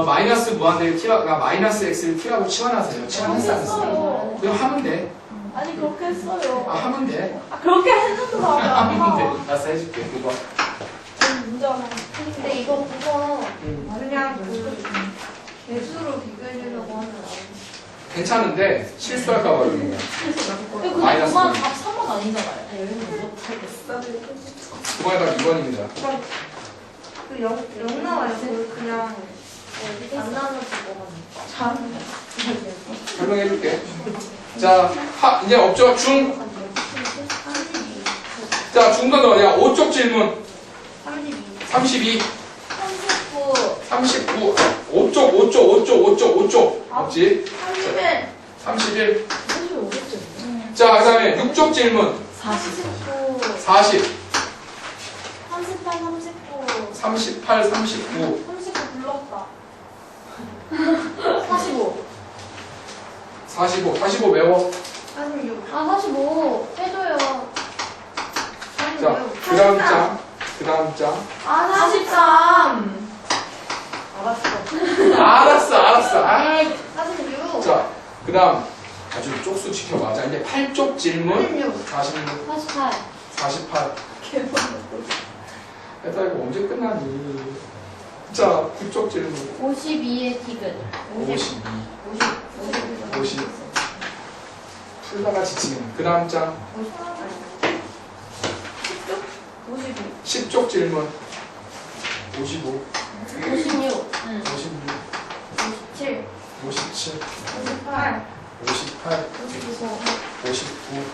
마이너스 무한대를 마이너스 x를 t라고 치환하세요. 치환했어요. 그럼 하면 돼. 아니, 그렇게 했어요. 아, 하면 돼. 아, 그렇게 했는데 답이 안 하면 나와. 돼. 알았어, 해줄게. 9번. 문제 하나. 근데 이거 그거 음. 그냥 괜찮은데 실수할까 봐 그러는 거야. 근데 마이너스. 그만 답 3번 아니잖아요. 그거에 다 2번입니다. 영 나와요. 그냥 안 나눠 주고 설명해줄게. 자, 이제 없죠? 자, 중간 어디야? 5쪽 질문. 32. 39. 5쪽. 없지? 31. 자, 그 다음에 6쪽 질문. 40. 38, 39. 39 불렀다. 45 외워. 45 해줘요. 자, 그 다음 장. 43. 알았어. 아. 에이 46 자, 그 다음 아주 쪽수 지켜봐. 자, 이제 8쪽 질문. 46, 48 48. 얘들아, 이거 언제 끝나니? 자, 9쪽 질문. 52의 디귿 52, 50. 풀다가 지치는. 그 다음 장. 10쪽 질문. 55, 56 56, 57 57, 58 58, 59.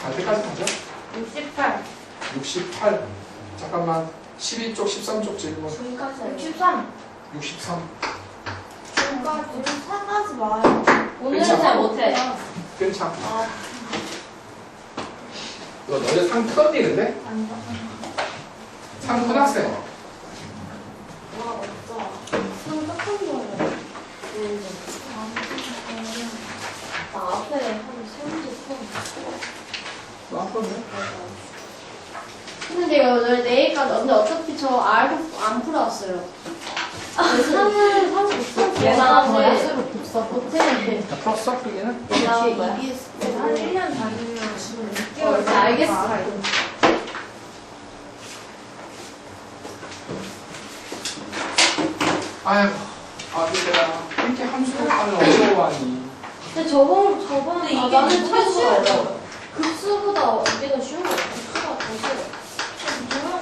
갈 때까지 가자. 68 68. 잠깐만. 12쪽, 13쪽 질문. 63 63. 사가지 마요. 오늘은 괜찮아. 잘 못해 괜찮아. 너 너네 상 큰언니 근데? 상 큰학생. 와, 없어. 좀 똑똑한 거예요 나 앞에 한세 문제 풀어 너 아프네. 근데 오늘 내일까지 근데 어차피 저 알고 안 풀어왔어요 상은 사실 못해 예상한 못해 다 풀었어? 그게는? 나온 거야? 한 1년 다니면 지금 6개월 알겠어 아이고, 아들아. 이렇게 함수를 하면 어려워하니. 근데 저번 근데 이게 나는 진짜 참 쉬워 쉬워요. 급수보다 이게 더 쉬운 거 같아 급수가 더 쉬워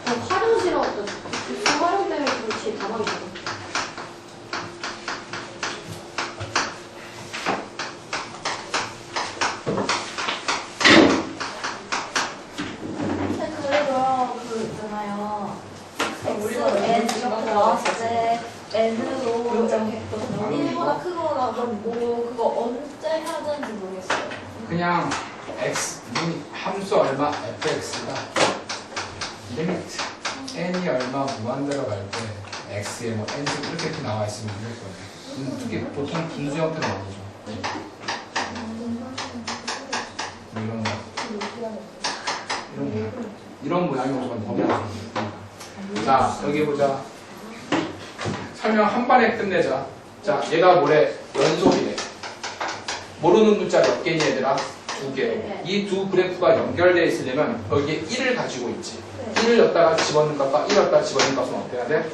더 활용 싫어하거든 급수 활용 때문에 그렇지 다방이잖아 근데 그래도 그 있잖아요. X, N 이렇게 나왔을 때 N으로 이렇게 1보다 크거나 그럼 뭐 그거 언제 해야 되는지 모르겠어요. 그냥 x 함수 얼마 fx가 리미트 n이 얼마 무한대로 갈 때 x에 뭐 n 이렇게 나와 있으면 되겠거든. 이게 보통 분수 형태 나오죠. 뭐 이런 모양이 오면 범위가. 자, 여기 보자. 설명 한 번에 끝내자. 자, 얘가 뭐래? 연속이래. 모르는 문자 몇 개니 얘들아? 2개. 이 두 그래프가 연결되어 있으려면 여기에 1을 가지고 있지. 1을 여기다가 집어넣는 것과 1을 여기다가 집어넣는 것은 어때야 돼?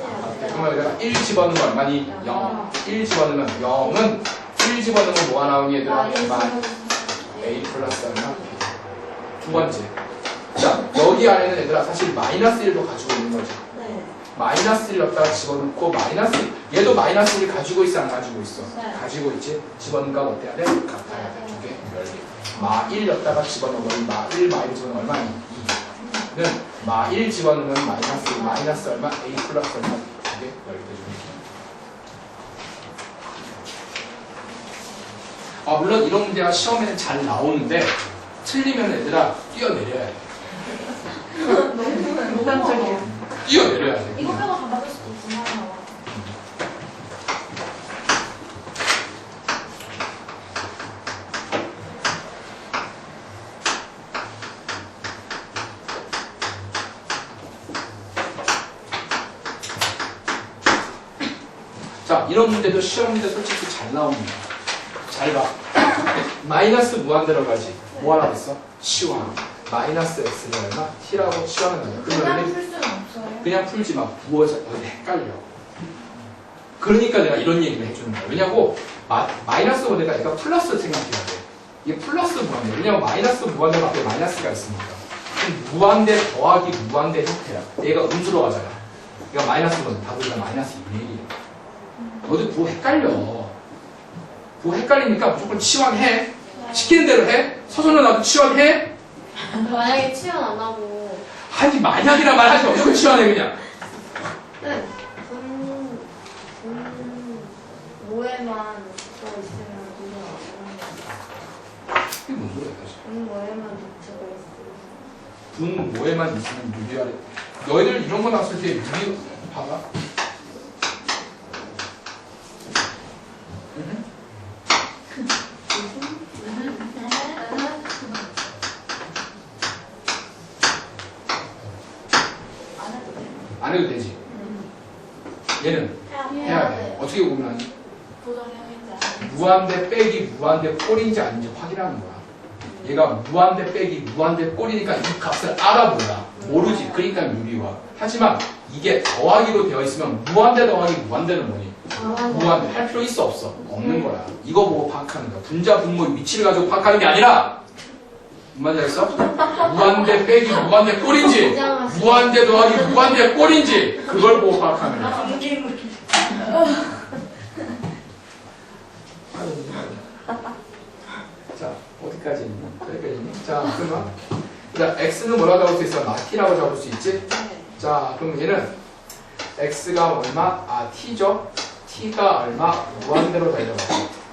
그러면 여기다가 1 집어넣는 거 얼마니? 0. 1 집어넣으면 0은 1 집어넣으면 뭐가 나오니 얘들아? A 플러스 얼마? 두 번째. 자, 여기 안에는 얘들아 사실 마이너스 1도 가지고 있는 거지. 마이너스 1을 여기다가 집어넣고 마이너스 얘도 마이너스 1을 가지고 있어 안 가지고 있어? 가지고 있지. 집어넣는 거 어때야 돼? 같아야 돼. 두 개, 열개. 마 1 여기다가 집어넣으면 마 1 마이너스 집어넣으면 얼마니? 2는 마 1 집어넣으면 마이너스 1 마이너스 얼마? A 플러스 얼마? 두 개, 열개 줍니다. 물론 이런 문제가 시험에는 잘 나오는데 틀리면 얘들아 뛰어내려야 돼. 인상적이에요. 뛰어내려야 돼. 이거 빼고 다 맞을 수도 있지만 자, 이런 문제도 시험 문제 솔직히 잘 나옵니다. 잘 봐. 마이너스 무한대로 가지. 뭐 하나 있어? 치환. 마이너스 x는 얼마? t라고 치환을 하냐. 그냥 그러면 풀 수는 없어요. 그냥 풀지 마. 무엇에 어디 헷갈려. 그러니까 내가 이런 얘기를 해주는 거야. 왜냐고 마이너스 원대가 얘가 플러스 생각해야 돼. 이게 플러스 무한대. 왜냐면 마이너스 무한대 앞에 마이너스가 있으니까. 그럼 무한대 더하기 무한대 형태야. 얘가 음수로 가잖아. 얘가 마이너스 원대. 답은 일단 마이너스 2분의 1이야. 너도 부호 헷갈려. 부호 헷갈리니까 무조건 치환해. 시키는 대로 해. 서술로 나도 치환해. 만약에 치환 안 하고 아니 만약이란 말 하지 마. 무조건 치환해 그냥. 네. 모에만 더 있으면 누가 이게 뭔 소리야 사실. 모에만 독처가 있으면 분 뭐에만 있으면 유리하래. 너희들 이런 거 나왔을 때 유리 봐봐. 안 해도 되지. 얘는 해야 돼. 어떻게 구분하니? 부정형인지 무한대 빼기 무한대 꼴인지 아닌지 확인하는 거야. 얘가 무한대 빼기 무한대 꼴이니까 이 값을 알아보라. 모르지. 그러니까 유리화. 하지만 이게 더하기로 되어 있으면 무한대 더하기 무한대는 뭐니? 무한대 할 필요 있어 없어? 없는 거야. 이거 보고 파악하는 거야. 분자 분모의 위치를 가지고 파악하는 게 아니라 뭔 말인지 알겠어? 무한대 빼기 무한대 꼴인지 무한대 더하기 무한대 꼴인지 그걸 보고 파악하는 거야. 자, 어디까지 있니? 여기까지 있니? 자, 그러면 자, x는 뭐라고 잡을 수 있어? t라고 잡을 수 있지? 자, 그럼 얘는 x가 얼마? 아, t죠? t가 얼마? 무한대로 달려가.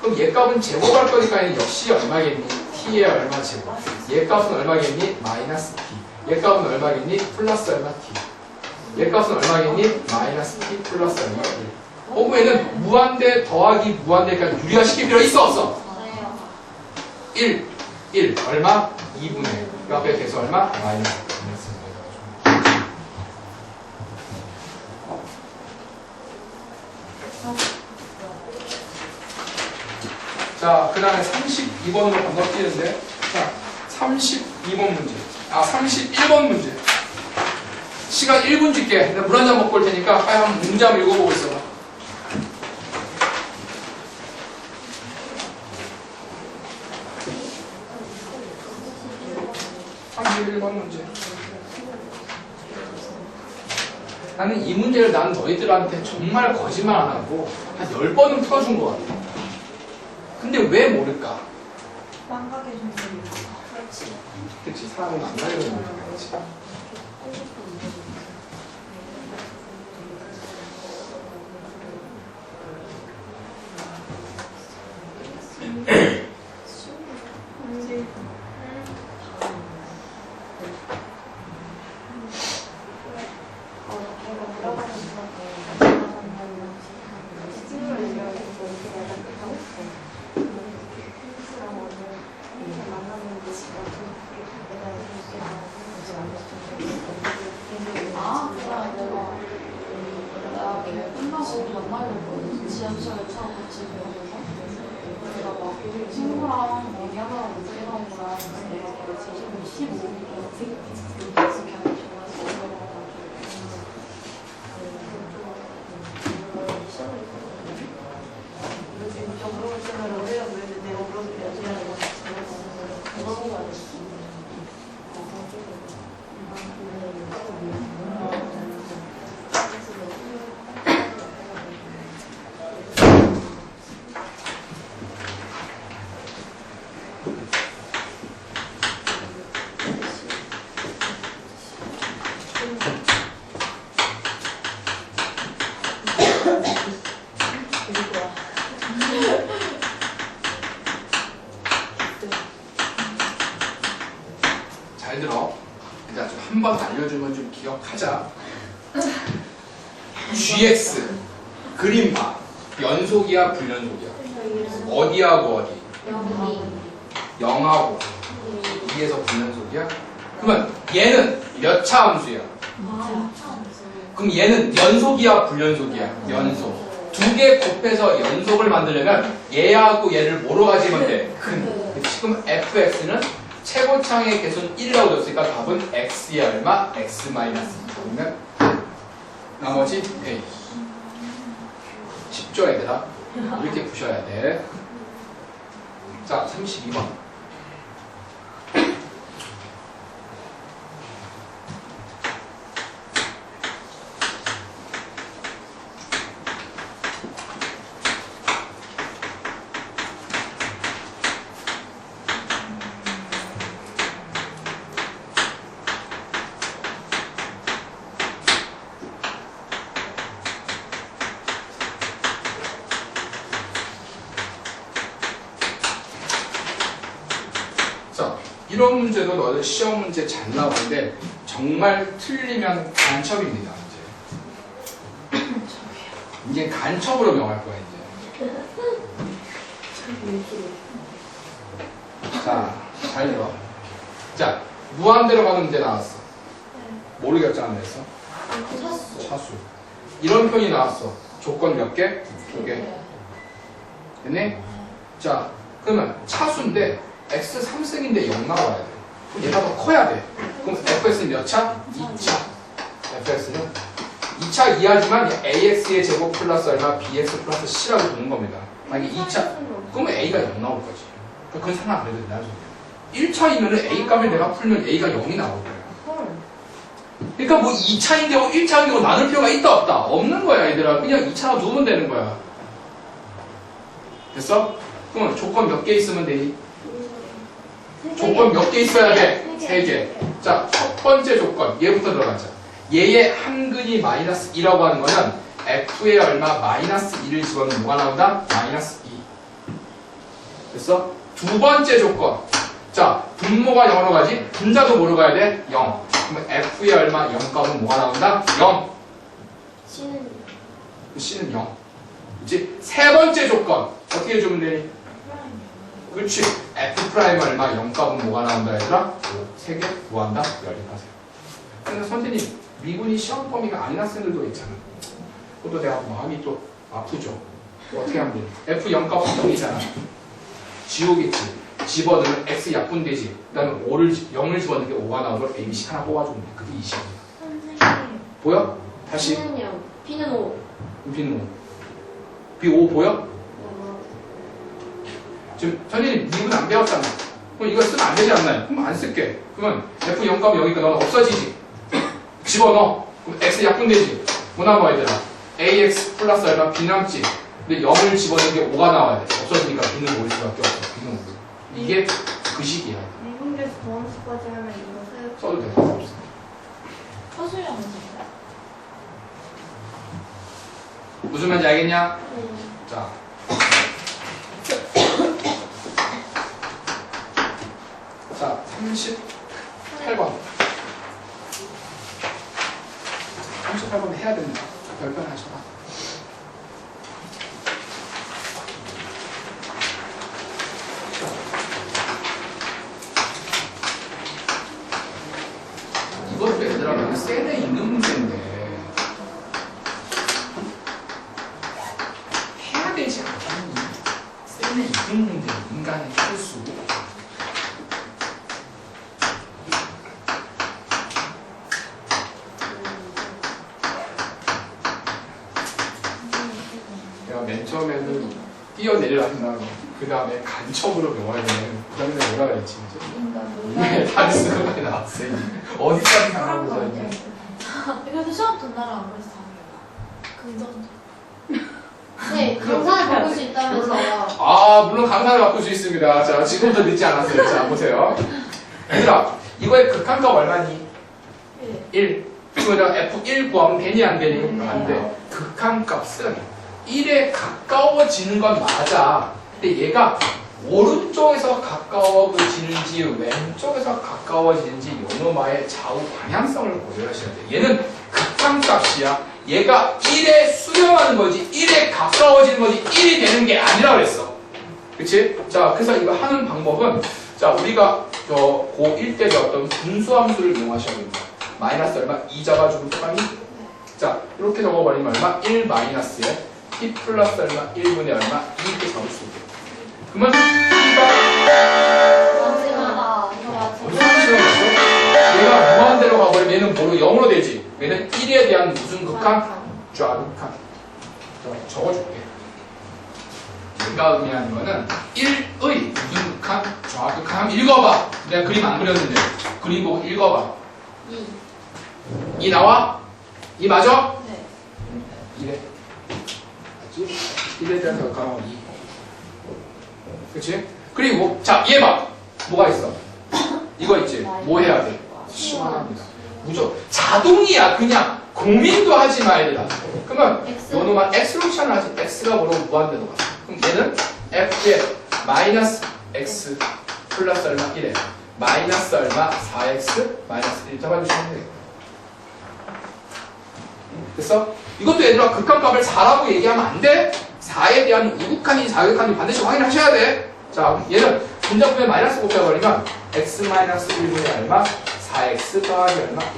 그럼 얘 값은 제곱할 거니까 얘는 역시 얼마겠니? t의 얼마 제곱. 얘 값은 얼마겠니? 마이너스 t. 얘 값은 얼마겠니? 플러스 얼마 t. 얘 값은 얼마겠니? 마이너스 t 플러스 얼마 t. 그럼 얘는 무한대 더하기 무한대까지 유리화시킬 필요 있어 없어? 1 얼마? 2분의 그 앞에 계수 얼마? 마이너스. 자, 그 다음에 32번으로 건너뛰는데, 자, 32번 문제. 아, 31번 문제. 시간 1분 줄게. 내가 물 한 잔 먹고 올 테니까 빨리 한번 문제 한번 읽어보고 있어봐. 31번 문제. 나는 이 문제를 난 너희들한테 정말 거짓말 안 하고 한 10번은 풀어준 것 같아. 근데 왜 모를까? 망각의 존재입니다. 그치, 사람은 안 가려고 하는 거지. 지하철에 처음 같이 배우면서 내가 막 친구랑 얘기하다가 못 깨달은 거야. 그래서 내가 지금 15분이라고 되게 익숙해. 잘 들어. 일단 좀 한 번 알려주면 좀 기억하자. GX 그림화 연속이야 불연속이야? 어디하고 어디? 여기 0하고 2에서 불연속이야? 그러면 얘는 몇 차 함수야? 그럼 얘는 연속이야 불연속이야? 연속. 두 개 곱해서 연속을 만들려면 얘하고 얘를 뭐로 가지면 돼? 근. 지금 fx는 최고창의 개수는 1이라고 줬으니까 답은 x의 얼마? x 마이너스. 그러면 나머지 a. 쉽죠, 얘들아? 이렇게 푸셔야 돼. 자, 32번. 자, 이런 문제도 너희들 시험 문제 잘 나오는데 정말 틀리면 간첩입니다. 이제 간첩으로 명할 거야 이제. 자, 잘 들어. 자, 무한대로 가는 문제 나왔어. 뭐를 결정한다 했어? 차수. 이런 표현이 나왔어. 조건 몇 개? 2개. 됐네? 자, 그러면 차수인데 x 3승인데 0 나와야 돼. 그럼 얘가 더 커야 돼. 그럼 fx는 몇 차? 2차. fx는 2차 이하지만 ax의 제곱 플러스 얼마 bx 플러스 c라고 보는 겁니다. 만약에 2차, 그러면 a가 0 나올 거지. 그건 상관 안 해도 된다는 소리야. 1차이면은 a 값을 내가 풀면 a가 0이 나올 거야. 그러니까 뭐 2차인 경우, 1차인 경우 나눌 필요가 있다 없다? 없는 거야 얘들아. 그냥 2차로 누우면 되는 거야. 됐어? 그러면 조건 몇 개 있으면 되니? 조건 몇 개 있어야 돼? 3개. 자, 첫 번째 조건. 얘부터 들어가자. 얘의 한근이 마이너스 2라고 하는 거는 f의 얼마 마이너스 2를 집어넣으면 뭐가 나온다? 마이너스 2. 됐어? 두 번째 조건. 자, 분모가 0으로 가지? 분자도 뭐로 가야 돼? 0. 그러면 f의 얼마 0 값은 뭐가 나온다? 0. C는 0. 그치? 세 번째 조건. 어떻게 해주면 되니? 그렇지. f' 얼마 0 값은 뭐가 나온다 얘들아? 3개 뭐한다? 연립하세요. 그래서 선생님 미분이 시험 범위가 아닌 학생들도 있잖아. 그것도 내가 마음이 또 아프죠. 어떻게 하면 돼? f 0 값은 0이잖아. 지우겠지. 집어넣으면 x 약분되지. 그 다음에 0을 집어넣는 게 5가 나오면 a, b, c 하나 뽑아주면 돼. 그게 20이야. 선생님. 보여? 다시. B는 0, B는 5. B는 5. B 5 보여? 지금 선생님 미분 안 배웠잖아. 그럼 이거 쓰면 안 되지 않나요? 그럼 안 쓸게. 그러면 f 0 값이 여기니까 너는 없어지지. 집어넣어. 그럼 x 약분되지. 뭐 남아 얘들아? ax 플러스 얼마 b 남지. 근데 0을 집어넣는 게 5가 나와야 돼. 없어지니까 b는 5일 수밖에 없어. b는 5. 이게 그 식이야. 미분계수 보함수까지 하면 이거 써도 돼. 상관없어. 허술형 문제인가요? 무슨 말인지 알겠냐? 자. 자, 38번. 38번 해야 됩니다. 별변 하셔라. 이것도 얘들아 그냥 셀에 있는 문제인데 해야 되지 않니? 셀에 있는 문제 인간의 실수. 내가 맨 처음에는 뛰어내리라 한다. 그 다음에 간첩으로 명화를 내는 그 다음에 뭐라 그랬지 이제. 네, 다른 수가 나왔어요. 어디까지 가라고 이제. 그래서 시험 전날은 안 그래서 다행이다. 긍정도. 네, 강산을 바꿀 수 있다면서요. 아, 물론 강산을 바꿀 수 있습니다. 자, 지금부터 늦지 않았어요. 자, 보세요. 얘들아, 이거의 극한값 얼마니? 1. 그러면 F1 구하면 되니 안 되니? 안 돼. 극한값은 1에 가까워지는 건 맞아. 근데 얘가 오른쪽에서 가까워지는지 왼쪽에서 가까워지는지 요놈아의 좌우 방향성을 고려하셔야 돼. 얘는 극한값이야. 얘가 1에 수렴하는 거지 1에 가까워지는 거지 1이 되는 게 아니라 그랬어. 그치? 자, 그래서 이거 하는 방법은 자, 우리가 고1 때 배웠던 분수함수를 이용하셔야 됩니다. 마이너스 얼마? 2 잡아주고 똑같니? 자, 이렇게 적어버리면 얼마? 1 마이너스에 t 플러스 얼마? 1분의 얼마? 2 이렇게 잡을 수 있게. 그러면 T가 무슨 실험이었어? 얘가 무한대로 가버리면 얘는 뭐로 0으로 되지? 얘는 1에 대한 무슨 극한? 좌극한. 적어줄게. 얘가 의미하는 거는 1의 무슨 극한, 좌극한 한번 읽어봐. 내가 그림 안 그렸는데 그림 보고 읽어봐. 2 나와? 2 맞아? 네. 2래. 맞지? 1에 대한 결과는 2. 그치? 그리고 자 얘 봐. 뭐가 있어? 이거 있지? 뭐 해야 돼? 시원합니다. 무조건 자동이야. 그냥 고민도 하지 마 얘들아. 그러면 X. 요 놈아 x로션을 하지. x가 뭐로 무한대로 가. 그럼 얘는 f의 마이너스 x 플러스 얼마 1에 마이너스 얼마 4x 마이너스 1 잡아주시면 되겠다. 됐어? 이것도 얘들아 극한값을 4라고 얘기하면 안 돼. 4에 대한 우극한이 자극한이 반드시 확인하셔야 돼. 자, 얘는 분자분의 마이너스 곱해버리면 x 마이너스 1분의 얼마 4x 더하기 얼마 1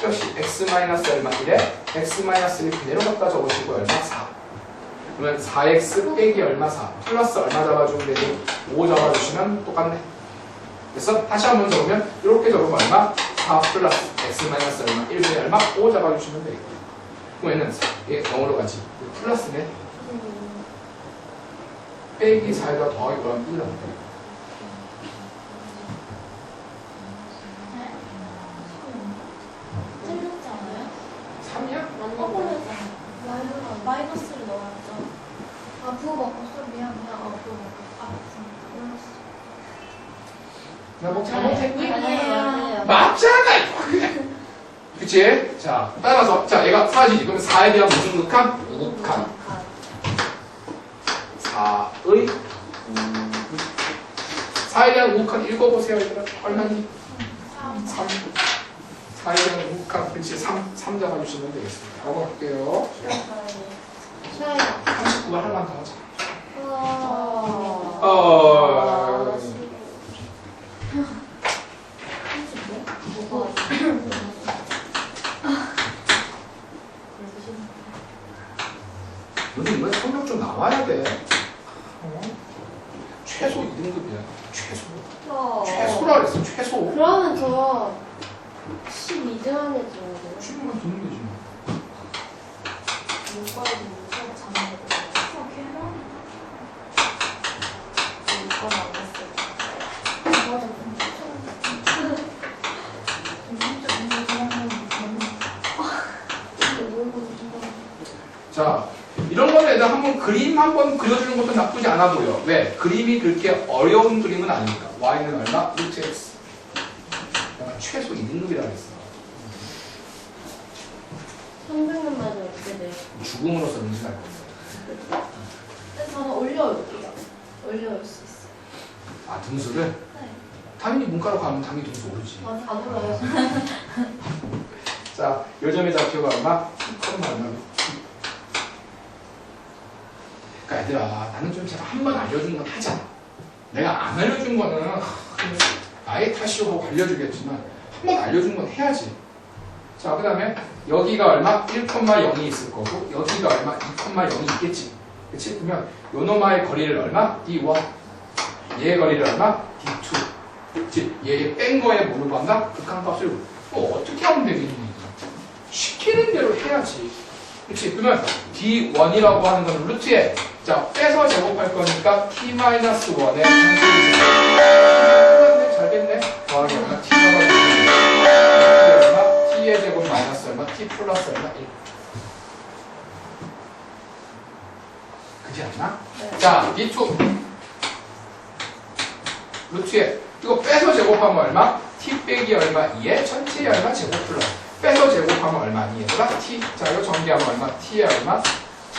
역시 x 마이너스 얼마 1에 x 마이너스 1 그대로 갖다 적으시고 얼마 4 그러면 4x 빼기 얼마 4 플러스 얼마 잡아주면 되지 5 잡아주시면 똑같네. 그래서 다시 한번 적으면 이렇게 적으면 얼마 4 플러스 x 마이너스 얼마 1분의 얼마 5 잡아주시면 되겠다. 그럼 얘는 얘 0으로 가지 플러스네 빼기 4에다 더하기 그러면 1 나온다. 틀렸지 않아요? 3이야? 거꾸로잖아요. 마이너스를 넣었죠. 아 그거 바꿨어? 미안 그거 바꿨어. 나뭐 잘못했니? 아니에요. 맞잖아 이거. 그치? 자 따라서 자 얘가 사라지지. 그럼 4에 대한 무슨 극한? 우극한 4의 4에 대한 우극한 읽어보세요 얘들아. 얼마니? 3 4에 대한 우극한 그치 3 잡아주시면 되겠습니다. 하고 할게요. 샤이. 39번 하나만 더 하자. 어. 너는 이번에 성적 좀 나와야 돼. 최소 2등급이야. 최소. 최소라 그랬어. 최소. 그러면 저 12등 안에 들어야 돼요? 충분히 듣는 거지. 이거에도 무서워 잡는 거. 이건 안 했어요. 자, 이런 거는 애들 한번 그림 한번 그려주는 것도 나쁘지 않아 보여. 왜? 그림이 그렇게 어려운 그림은 아니니까. y는 얼마? 루트 x. 약간 최소 2등급이라고 했어. 3등급만 어떻게 돼요? 죽음으로써 응신할 거야. 근데 저는 올려올게요. 올려올 수 있어요. 아, 등수를? 네. 당연히 문과로 가면 당연히 등수 오르지. 다 몰라요. 자, 요점의 좌표가 얼마? 2, 얼마? 그러니까 얘들아, 나는 좀 제가 한 번 알려준 건 하잖아. 내가 안 알려준 거는 나의 탓이고 하고 알려주겠지만 한 번 알려준 건 해야지. 자, 그 다음에 여기가 얼마? 1,0이 있을 거고 여기가 얼마? 2,0이 있겠지. 그치? 그러면 요 놈아의 거리를 얼마? D1. 얘의 거리를 얼마? D2. 그치? 얘 뺀 거에 뭐를 구한다? 극한값을 어떻게 하면 되겠니? 시키는 대로 해야지. 그치? 그러면 D1이라고 하는 건 루트에 자 빼서 제곱할 거니까 T-1의 상수를 잘 됐네? 더하기 얼마? T 얼마? T의 제곱 마이너스 얼마? T 플러스 얼마? 1 그지 않나? 네. 자 D2 루트에 이거 빼서 제곱하면 얼마? T 빼기 얼마? 2에 전체의 얼마? 제곱 플러스 빼서 제곱하면 얼마니 얘들아? T 자 이거 전개하면 얼마? T의 얼마?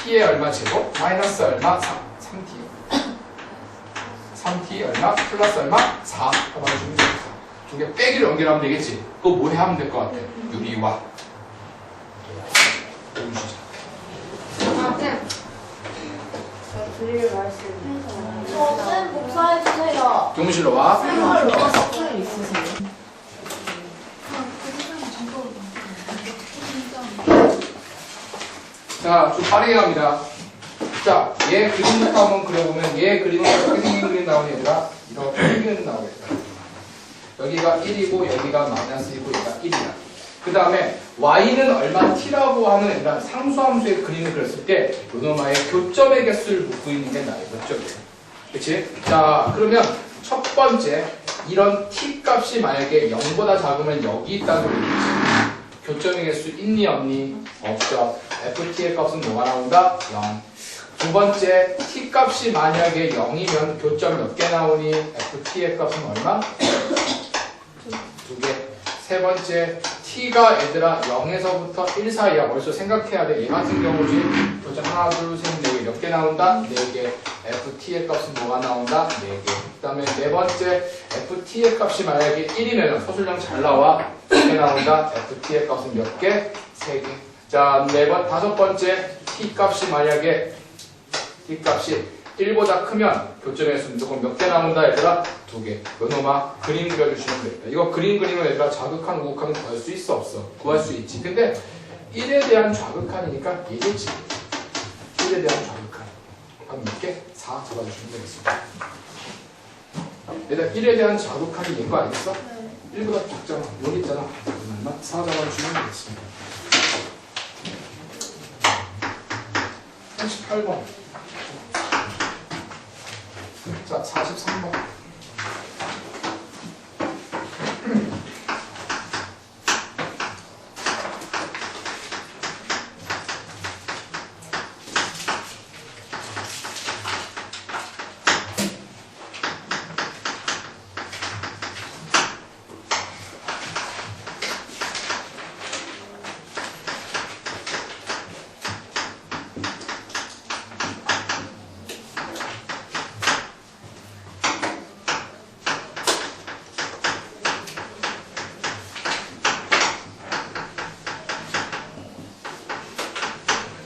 T의 얼마 제곱? 마이너스 얼마? 3T 3T 얼마? 플러스 얼마? 4 잡아주면 되겠다. 두 개 빼기를 연결하면 되겠지. 그거 뭐 해야 하면 될 것 같아? 유리와 보여주시자. 아, 쌤. 저 드릴 말씀. 저는 복사해주세요. 교무실로 와. 섞여 있으세요? 자, 좀 빠르게 갑니다. 자, 얘 그림부터 한번 그려보면 얘 그림은 어떻게 생긴 그림 나오니 얘들아? 이렇게 생긴 그림 나오겠다. 여기가 1이고 여기가 마이너스이고 얘가 1이야. 그 다음에 y는 얼마 t라고 하는 이런 상수함수의 그림을 그렸을 때 요놈아의 교점의 개수를 묻고 있는 게 나의 교점이에요. 그치? 자, 그러면 첫 번째 이런 t 값이 만약에 0보다 작으면 여기 있다는 소리지. 교점의 개수 있니 없니? 없죠. ft의 값은 뭐가 나온다? 0. 두 번째 t 값이 만약에 0이면 교점 몇 개 나오니? ft의 값은 얼마? 2개. 세 번째 t가 얘들아 0에서부터 1 사이야. 벌써 생각해야 돼. 얘 같은 경우지. 교점 하나, 둘, 셋, 네 개. 몇 개 나온다? 4개. ft의 값은 뭐가 나온다? 4개. 그 다음에 네 번째 ft의 값이 만약에 1이면 서술형 잘 나와. 몇 개 나온다? ft의 값은 몇 개? 3개. 자, 다섯 번째 t 값이 만약에 t 값이 1보다 크면 교점의 수 무조건 몇 개 나온다 얘들아? 2개. 요놈아 그림 그려주시면 되겠다. 이거 그림 그리면 얘들아 좌극한 우극한은 구할 수 있어 없어? 구할 수 있지. 근데 1에 대한 좌극한이니까 얘겠지. 1에 대한 좌극한. 그럼 몇 개? 4 잡아주시면 되겠습니다. 얘들아 1에 대한 좌극한이 얘인 거 알겠어? 네. 1보다 작잖아. 여기 있잖아. 그러면 4 잡아주시면 되겠습니다. 38번. 자, 43번.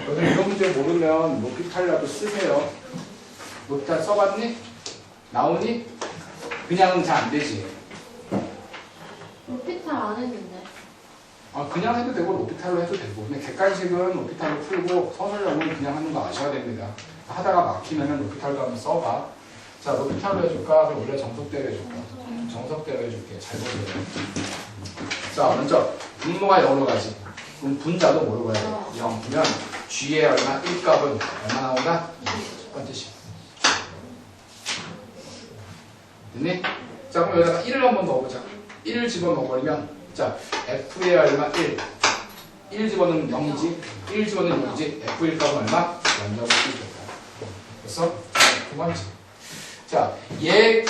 너들 이런 문제 모르면 로피탈이라도 쓰세요. 로피탈 써봤니? 나오니? 그냥은 잘 안 되지. 로피탈 안 했는데. 그냥 해도 되고 로피탈로 해도 되고. 근데 객관식은 로피탈로 풀고 서술형은 그냥 하는 거 아셔야 됩니다. 하다가 막히면 로피탈도 한번 써봐. 자, 로피탈로 해줄까? 그럼 원래 정석대로 해줄까? 정석대로 해줄게. 잘 보세요. 자, 먼저 분모가 0으로 가지. 그럼 분자도 뭐로 가야 돼? 0이면 g의 얼마? 1값은 얼마 나온다? 첫 번째 식. 됐니? 자, 그럼 여기다가 1을 한번 넣어보자. 1을 집어넣어버리면 자, f의 얼마? 1 집어넣으면 0이지. 1 집어넣으면 0이지. f1 값은 얼마? 0점을 쓰겠다. 그래서 두 번째. 자, 얘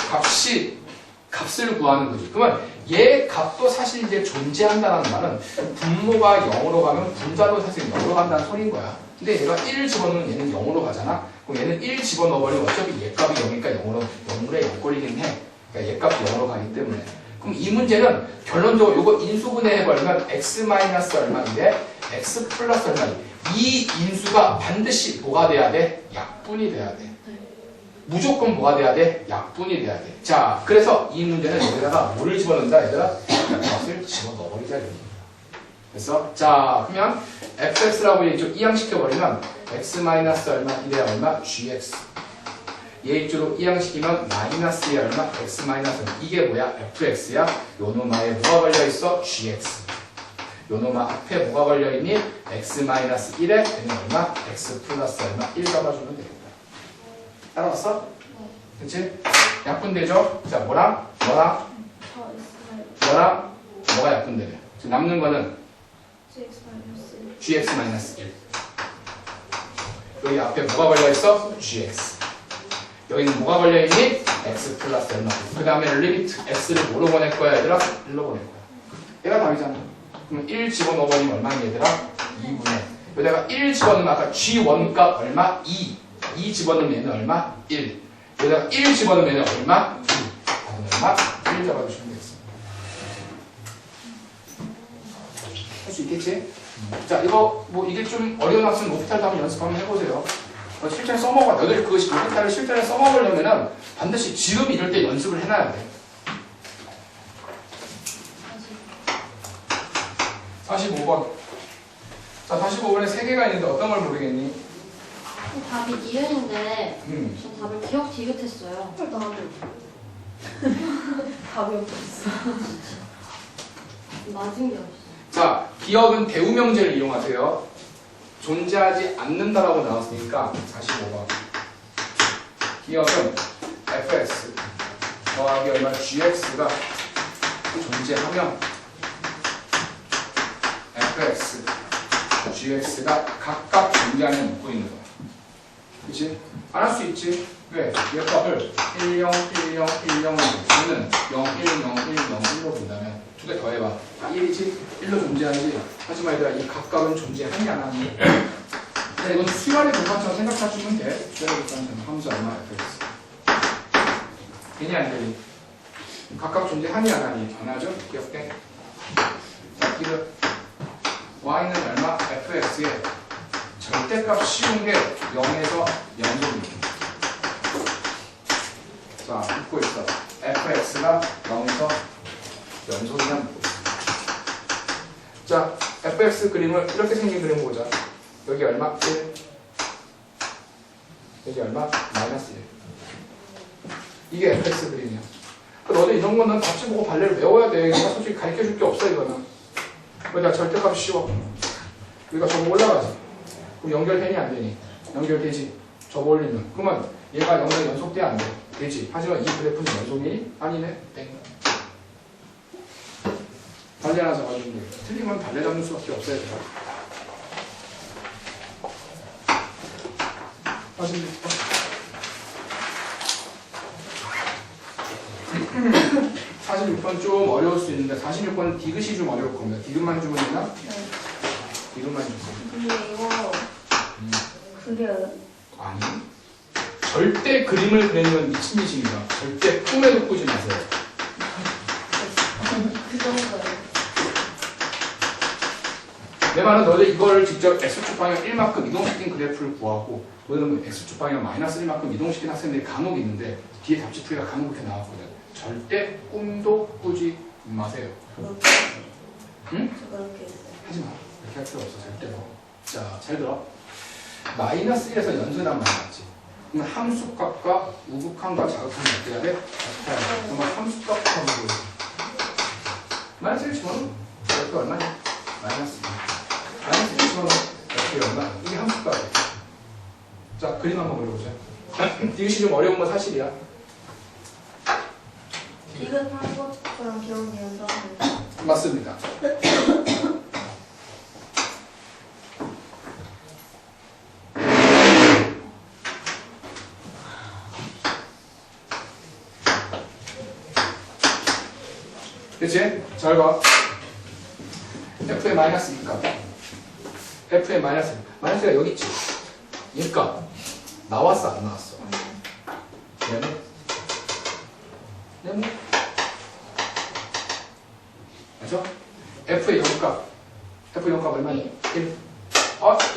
값을 구하는 거지. 그러면 얘 값도 사실 이제 존재한다는 말은 분모가 0으로 가면 분자도 사실 0으로 간다는 소리인 거야. 근데 얘가 1을 집어넣으면 얘는 0으로 가잖아. 그럼 얘는 1 집어넣어버리면 어차피 얘 값이 0이니까 0분의 0꼴이긴 해. 그러니까 얘 값이 0으로 가기 때문에. 그럼 이 문제는 결론적으로 이거 인수분해 해버리면 x 마이너스 얼마인데 x 플러스 얼마인데 이 인수가 반드시 뭐가 돼야 돼? 약분이 돼야 돼. 무조건 뭐가 돼야 돼? 약분이 돼야 돼. 자, 그래서 이 문제는 여기다가 뭐를 집어넣는다 얘들아? 값을 집어넣어버리자 이겁니다. 그래서 자, 그러면 fx라고 이쪽 이항시켜버리면 x 마이너스 얼마? 1에 얼마? gx. 얘 이쪽으로 이항시키면 마이너스에 얼마? x 마이너스 얼마. 이게 뭐야? fx야. 요놈아에 뭐가 걸려있어? gx. 요놈아 앞에 뭐가 걸려있니? x 마이너스 1에 얘는 얼마? x 플러스 얼마? 1 잡아주면 되겠다. 따라왔어? 그치? 약분되죠? 자, 뭐랑? 뭐가 약분되냐? 지금 남는 거는 gx 마이너스 1. 여기 앞에 뭐가 걸려있어? gx. 여기는 뭐가 걸려있니? x 플러스 얼마. 그 다음에 리미트 x를 뭐로 보낼 거야 얘들아? 1로 보낼 거야. 얘가 답이잖아. 그럼 1 집어넣어버리면 얼마니 얘들아? 2분의. 여기다가 1 집어넣으면 아까 g1 값 얼마? 2 집어넣으면 얘는 얼마? 1. 여기다가 1 집어넣으면 얘는 얼마? 2. 답은 얼마? 1 잡아주시면 되겠습니다. 할 수 있겠지? 자, 이거 뭐 이게 좀 어려운 학생 로피탈도 한번 연습 한번 해보세요. 실전에 써먹어. 너희들이 그것이 로피탈을 실전에 써먹으려면은 반드시 지금 이럴 때 연습을 해놔야 돼. 45번. 자, 45번에 3개가 있는데 어떤 걸 모르겠니? 답이 니은인데 저 답을 기억 디귿했어요. 나도 답이 없었어. 맞은 게 없어. 자, 기억은 대우명제를 이용하세요. 존재하지 않는다라고 나왔으니까 45번. 기억은 fx 더하기 얼마 gx가 존재하면 fx, gx가 각각 존재하는 묶고 있는 거야. 그치? 안 할 수 있지? 왜? 얘 값을 1, 0, 1, 0, 1, 0을 주는 0, 1, 0, 1, 0, 1로 본다면 두 개 더해봐. 1이지? 1로 존재하지? 하지만 얘들아 이 각각은 존재하니 안 하니? 근데 이건 수열의 공간처럼 생각하시면 돼. 수열의 공간처럼 함수 얼마 fx. 되니 안 되니? 각각 존재하니 안 하니? 안 하죠? 기억돼? 자, 이거 y는 얼마? fx의 절대값 씌운 게 0에서 연속입니다. 자, 묻고 있어. fx가 0에서 연속이냐 묻고 있어. 자, fx 그림을 이렇게 생긴 그림 보자. 여기 얼마? 1. 여기 얼마? 마이너스 1. 이게 fx 그림이야. 너네 이런 거는 답지 보고 발레를 외워야 돼. 내가 솔직히 가르쳐 줄 게 없어, 이거는. 왜냐, 절대값 쉬워. 여기가 저거 올라가지. 그럼 연결되니 안 되니? 연결되지. 저거 올리면. 그러면 얘가 0에 연속돼 안 돼? 되지. 하지만 이 그래프는 연속이니? 아니네. 땡. 발레 하나 잡아주는 거예요. 틀리면 발레 잡는 수밖에 없어야 돼요. 46번 좀 어려울 수 있는데 46번은 디귿이 좀 어려울 겁니다. 디귿만 주면 되나? 디귿만 주세요. 근데 이거 그려요? 아니. 절대 그림을 그리는 건 미친 짓입니다. 절대 꿈에도 꾸지 마세요. 그 정도요. 내 말은 너네 이걸 직접 X축 방향 1만큼 이동시킨 그래프를 구하고 너희는 X축 방향 마이너스 1만큼 이동시킨 학생들이 간혹 있는데 뒤에 답지풀이가 간혹 이렇게 나왔거든. 절대 꿈도 꾸지 마세요. 응? 저 그렇게 했어요. 하지 마. 이렇게 할 필요 없어. 절대로. 자, 잘 들어. 마이너스 1에서 연소란 말이 맞지. 그럼 함수값과 우극함과 자극함이 어떻게 해야 돼? 같아야 돼. 그러면 함수값하고 마이너스 1 집어넣으면 이렇게 얼마냐? 마이너스 2. 마이너스 1 집어넣으면 이렇게 얼마? 이게 함수값이야. 자, 그림 한번 그려보자. 디귿이 좀 어려운 건 사실이야. 이건 한 것처럼 기억이 연속합니다. 맞습니다. 그치? 잘 봐. f의 마이너스 2값. f의 마이너스 2. 마이너스가 여기 있지. 그러니까 나왔어 안 나왔어? 네모? 네모? 맞죠? f의 0값. f의 0값 얼마니? 1.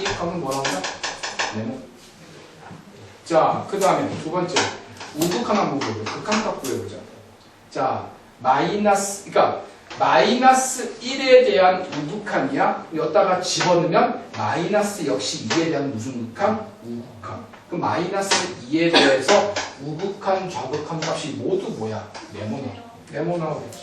이 값은 뭐라고 하냐? 네모. 자, 그 다음에 두 번째. 우극한 한번 보여줘. 극한값 구해보자. 자, 그러니까 마이너스 1에 대한 우극함이야. 여기다가 집어넣으면 마이너스 역시 2에 대한 무슨 극함? 우극함. 그럼 마이너스 2에 대해서 우극한, 좌극한 값이 모두 뭐야? 네모나. 네모 나오겠지.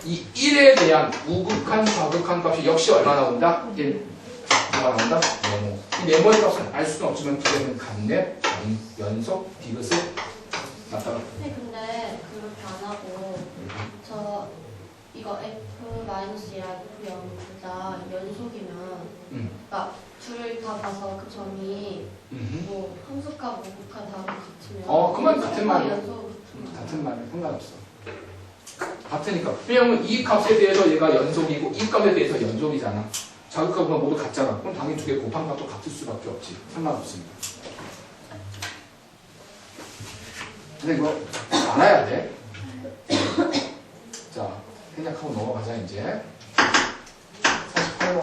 이 1에 대한 우극한, 좌극한 값이 역시 얼마 나온다? 1. 뭐가 나온다? 네모. 이 네모의 값은 알 수는 없지만 기대는 같네. 연속, 디귿을 나타나. 근데 그렇게 안 하고 저 이거 F-1이랑 F0 둘다 연속이면 그러니까 둘 다 봐서 그 점이 뭐 함수값, 우극한 다 같으면 그만 같은 말이야. 연속 같은 말이야. 상관없어. 같으니까. 왜냐면 이 값에 대해서 얘가 연속이고 이 값에 대해서 연속이잖아. 자극값은 모두 같잖아. 그럼 당연히 두 개 곱한 값도 같을 수밖에 없지. 상관없습니다. 근데 이거 알아야 돼. 자, 생략하고 넘어가자 이제. 48번.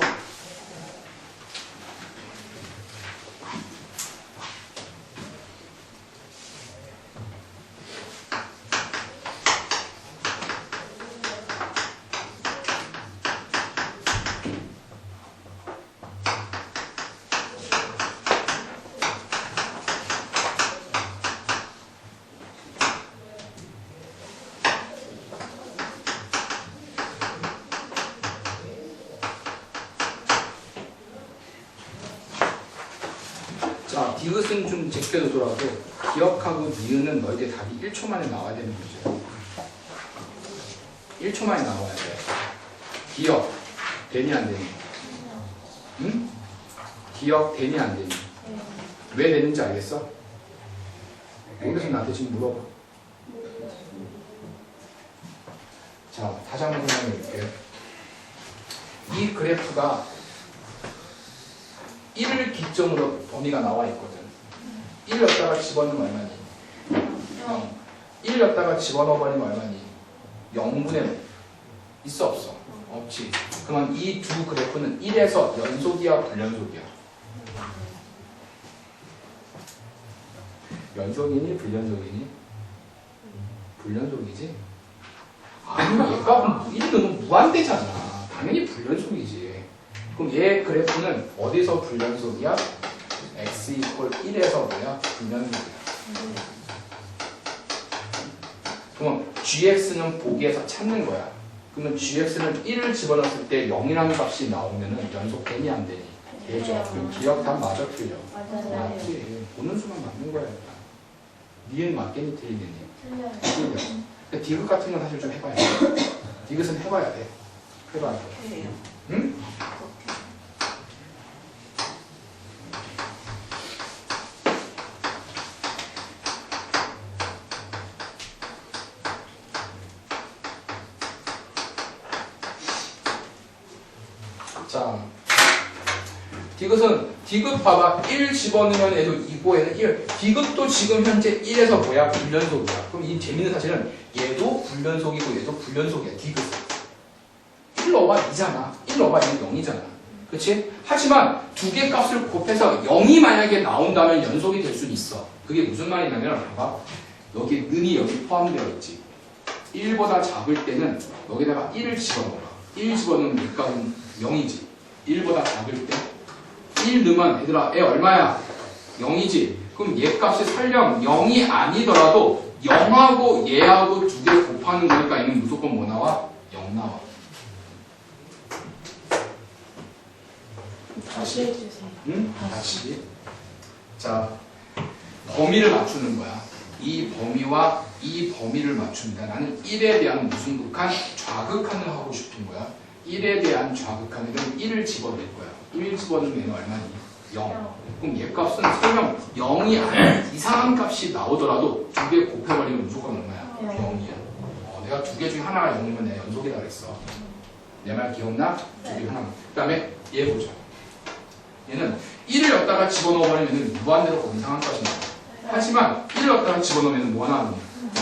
디귿은 좀 제껴두더라도 기억하고 니은은 너희들 답이 1초 만에 나와야 되는 문제야. 1초 만에 나와야 돼. 기억 되니 안 되니? 응? 기억 되니 안 되니? 왜 되는지 알겠어? 모르겠어. 나한테 지금 물어봐. 자, 다시 한번 설명해 줄게요. 이 그래프가 1을 기점으로 범위가 나와 있거든. 1 였다가 집어넣으면 얼마니? 0. 1 였다가 집어넣어버리면 얼마니? 0분의 있어 없어? 없지. 그러면 이 두 그래프는 1에서 연속이야 불연속이야? 연속이니 불연속이니? 불연속이지? 아니 얘가 1은 너무 무한대잖아. 당연히 불연속이지. 그럼 얘 그래프는 어디서 불연속이야? x 이퀄 1에서 뭐야? 불연속이야. 그러면 gx는 보기에서 찾는 거야. 그러면 gx는 1을 집어넣었을 때 0이라는 값이 나오면 연속되니 안 되니? 되죠. 그럼 기억 답 맞아 틀려? 맞아요. 맞지. 보는 수만 맞는 거야. 니은 맞겠니 틀리겠니? 틀려요. 틀려. 근데 디귿 같은 건 사실 좀 해봐야 돼. 디귿은 해봐야 돼. 해봐야 돼. 응? 자, 디귿은 디귿 봐봐. 1 집어넣으면 얘도 2고에는 1. 디귿도 지금 현재 1에서 뭐야? 불연속이야. 그럼 이 재밌는 사실은 얘도 불연속이고 얘도 불연속이야. 디귿은 1 넣어봐 2잖아. 1 넣어봐 얘는 0이잖아. 그치? 하지만 두 개 값을 곱해서 0이 만약에 나온다면 연속이 될 수는 있어. 그게 무슨 말이냐면 봐봐. 여기 는이 여기 포함되어 있지. 1보다 작을 때는 여기다가 1을 집어넣어. 1 집어넣으면 몇 값은 0이지. 1보다 작을 때 1 넣으면 얘들아 얘 얼마야? 0이지. 그럼 얘 값이 설령 0이 아니더라도 0하고 얘하고 두 개 곱하는 거니까 얘는 무조건 뭐 나와? 0 나와. 다시 해주세요. 응? 다시. 자, 범위를 맞추는 거야. 이 범위와 이 범위를 맞춘다. 나는 1에 대한 무슨 극한? 좌극한을 하고 싶은 거야. 1에 대한 좌극한은 1을 집어넣을 거야. 1 집어넣으면 얘는 얼마니? 0. 그럼 얘 값은 설령 0이 아닌 이상한 값이 나오더라도 두 개 곱해버리면 무조건 얼마야? 0이야. 내가 두 개 중에 하나가 0이면 내가 연속이라 그랬어. 내 말 기억나? 두 개 하나. 그 다음에 얘 보자. 얘는 1을 여기다가 집어넣어버리면 무한대로 이상한 값이 나와. 하지만 1을 여기다가 집어넣으면 뭐가 나오니?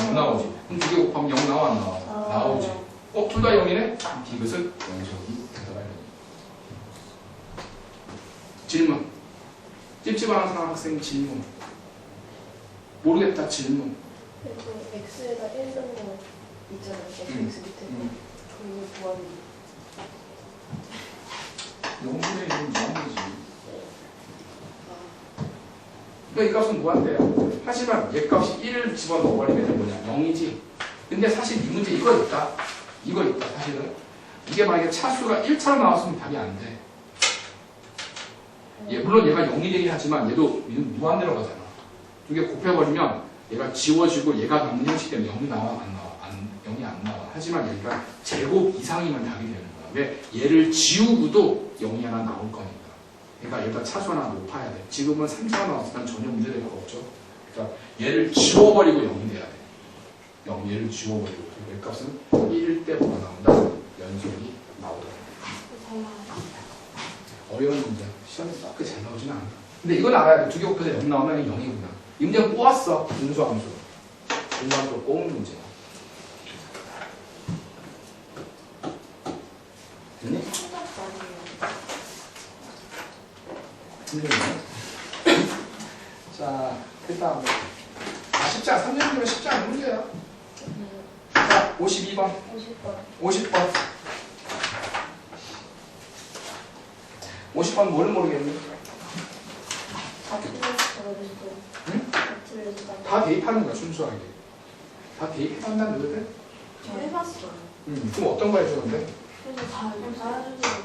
0 나오지. 그럼 두 개 곱하면 0 나와 안 나와? 나오지. 둘 다 0이네? 디귿은 연속이 들어가야 돼. 질문. 찝찝한 학생 질문. 모르겠다 질문. 그 X에다 1 넣은 거 있잖아요. X 밑에. 그거 구하는 거. 0분의 1은 무한대지. 그러니까 이 값은 무한대야. 하지만 얘 값이 1을 집어넣어버리면 뭐냐? 0이지. 근데 사실 이 문제 이거 있다. 이거 있다. 사실은. 이게 만약에 차수가 1차로 나왔으면 답이 안 돼. 물론 얘가 0이 되긴 하지만 얘도 무한대로 가잖아. 두 개 곱해버리면 얘가 지워지고 얘가 남는 형식 때문에 0이 나와 안 나와? 0이 안 나와. 하지만 얘가 제곱 이상이면 답이 되는 거야. 왜? 얘를 지우고도 0이 하나 나올 거니까. 그러니까 얘가 차수 하나 높아야 돼. 지금은 3차가 나왔으면 전혀 문제될 거 없죠. 그러니까 얘를 지워버리고 0이 돼야 돼. 0, 얘를 지워버리고. 얘 값은 1일 때 뭐가 나온다? 연속이 나오더라. 어려운 문제. 시험에서 딱 잘 나오진 않아. 근데 이건 알아야 돼. 두 개 곱해서 0 나오면 0이구나. 이 문제는 꼬았어. 분수함수. 분수함수로 꼬은 문제야. 됐니? 힘들네. 자, 그 다음에. 쉽지 않아. 3년이면 쉽지 않은 문제야. 자, 52번. 50번. 50번 뭘 모르겠니? 응? 다 대입하는 거야, 순수하게. 다 대입해봤나, 너희들? 저 해봤어요. 그럼 어떤 거 해주는데? 그래서 다 해주세요.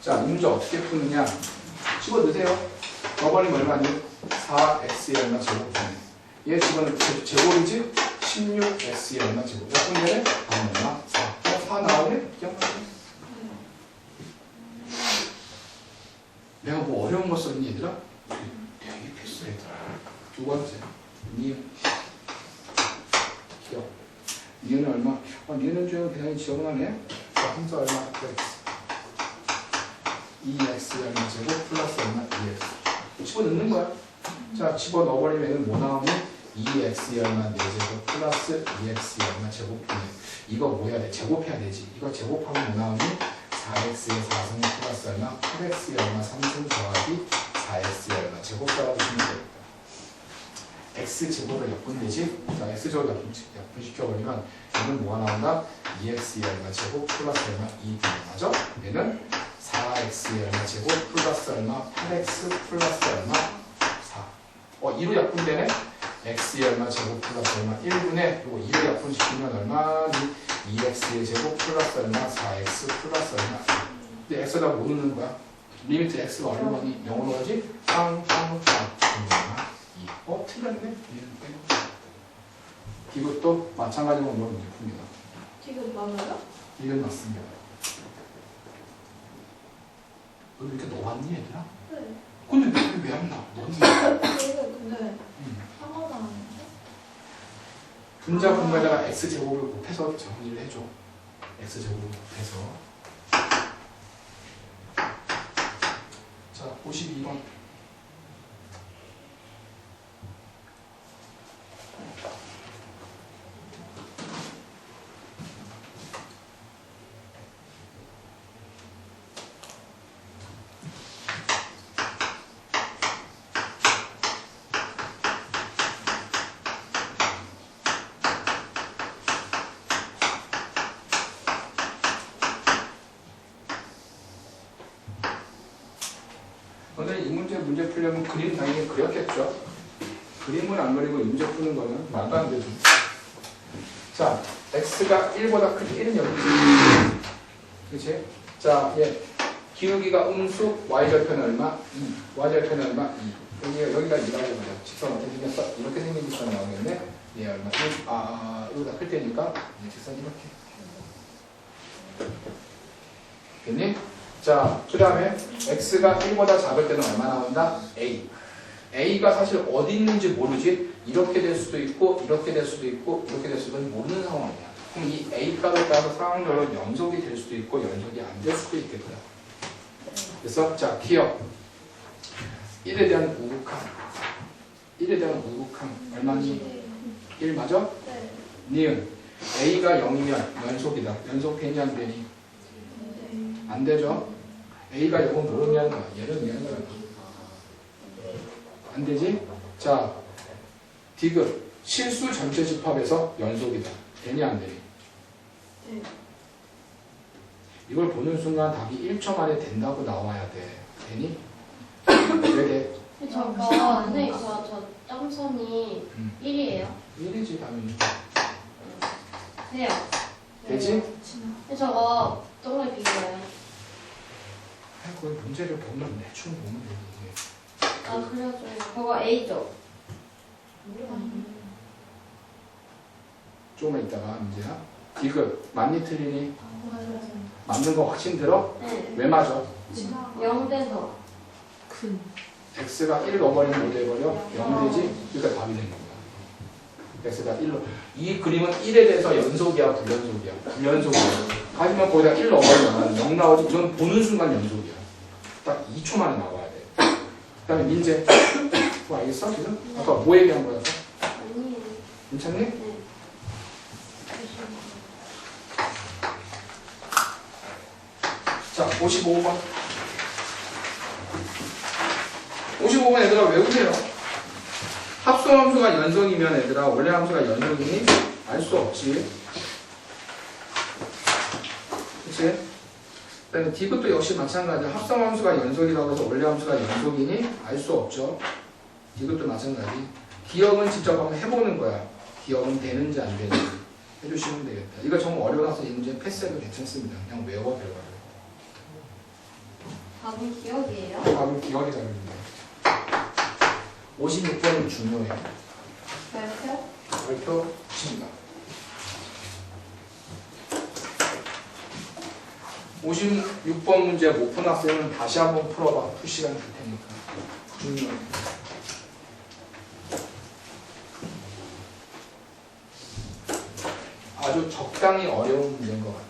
자, 이 문제 어떻게 푸느냐? 집어 넣으세요. 넣어버리면 얼마니? 4x의 얼마 제곱이네. 얘 집어넣으면 제곱이지? 16x의 얼마 제곱. 몇 분면에? 얼마? 4. 4 나오네? 그냥 내가 뭐 어려운 거 썼니 얘들아? 되게 필수 얘들아. 두 번째 니은 기억. 니은은 얼마? 니은은 좀 계산이 지역나네. 자, 함수 얼마? x 2x 얼마 제곱 플러스 얼마? 2x. 집어넣는 거야. 자, 집어넣어버리면 뭐 나오니? 2x 얼마 4제곱 플러스 2x 얼마 제곱이네. 이거 뭐 해야 돼? 제곱해야 되지. 이거 제곱하면 뭐 나오니? 4x의 4승 플러스 얼마? 8x의 얼마 3승 더하기 4x의 얼마 제곱자가 되시면 되겠다. x제곱을 약분되지? 자, x제곱을 약분시켜버리면 얘는 뭐가 나온다? 2x의 얼마 제곱 플러스 얼마 2분 맞아? 얘는 4x의 얼마 제곱 플러스 얼마 8x 플러스 얼마 4. 2로 약분되네? x의 얼마 제곱 플러스 얼마 1분의 요거 2로 약분시키면 얼마니? 2x의 제곱 플러스 얼마 4x 플러스 얼마. 근데 x에다 뭐 넣는 거야? 리미트 x가 얼마니? 0으로 하지? 빵빵빵 틀렸네? 이것도 마찬가지로 물어 문제 풉니다. 지금 맞아요? 이건 맞습니다. 너 이렇게 넣어봤니 얘들아? 네. 근데 왜 안 나와? 넣었니? 근데 상관은 아닌데? 분자 분모에다가 x제곱을 곱해서 정리를 해줘. x제곱을 곱해서. 자, 52번. 오늘 이 문제 풀려면 그림 당연히 그렸겠죠. 그림을 안 그리고 이 문제 푸는 거는 말도 안 되죠. 자, x가 1보다 크지 1은 여기 있지. 그치? 자, 예. 기울기가 음수, y절편은 얼마? 2. y절편은 얼마? 2. 여기가 2라고 보자. 직선 어떻게 생겼어? 이렇게 생긴 직선이 나오겠네. 얘 얼마? 1. 이거보다 클 테니까 이 직선 이렇게. 됐니? 자, 그 다음에 x가 1보다 작을 때는 얼마 나온다? a. a가 사실 어디 있는지 모르지? 이렇게 될 수도 있고 이렇게 될 수도 있고 이렇게 될 수도 모르는 상황이야. 그럼 이 a 값에 따라서 상황별로 연속이 될 수도 있고 연속이 안 될 수도 있겠다. 그래서 자, 기억 1에 대한 우극함 1에 대한 우극함 얼마니? 1 맞아? 네. 니은 a가 0이면 연속이다. 연속 되니 안 되니? 안 되죠? a가 0은 뭐 의미하는 거야? 얘를 의미하는 거야. 안 되지? 자, 디귿 실수 전체 집합에서 연속이다. 되니 안 되니? 네. 이걸 보는 순간 답이 1초 만에 된다고 나와야 돼. 되니? 왜 돼? 저거 선생님 저 점선이 1이에요. 1이지 당연히. 돼요. 되지? 저거 동그랗게 비교해요. 그 문제를 보면 대충 보면 되지. 아 그래가지고 그거 A죠. 조금만 있다가 문제야. 디귿 맞니 틀리니? 맞는 거 확신 들어? 네. 왜 맞아? 0돼서. x가 1 넣어버리면 뭐 돼버려? 0 되지? 그러니까 답이 되는 거야. x가 1로. 이 그림은 1에 대해서 연속이야, 불연속이야? 불연속이야. 하지만 거기다 1 넣어버리면 0 나오지. 이건 보는 순간 연속이야. 딱 2초 만에 나와야 돼. 그 다음에 민재. 그거 알겠어? 지금? 아까 뭐 얘기한 거야? 아니에요. 괜찮니? 네. 자, 55번. 55번 얘들아 외우세요. 합성함수가 연속이면 얘들아 원래 함수가 연속이니? 알 수 없지. 그치? 그 다음에 디귿도 역시 마찬가지야. 합성함수가 연속이라고 해서 원래 함수가 연속이니? 알 수 없죠. 디귿도 마찬가지. 기억은 직접 한번 해보는 거야. 기억은 되는지 안 되는지 해주시면 되겠다. 이거 정말 어려워서 이 문제 패스해도 괜찮습니다. 그냥 외워 들어가요. 답은 기억이에요? 답은 기억이 잘입니다. 56번은 중요해요. 발표? 발표 칩니다. 56번 문제 못 푼 학생은 다시 한번 풀어봐. 풀 시간 줄 테니까. 중요해. 아주 적당히 어려운 문제인 것 같아요.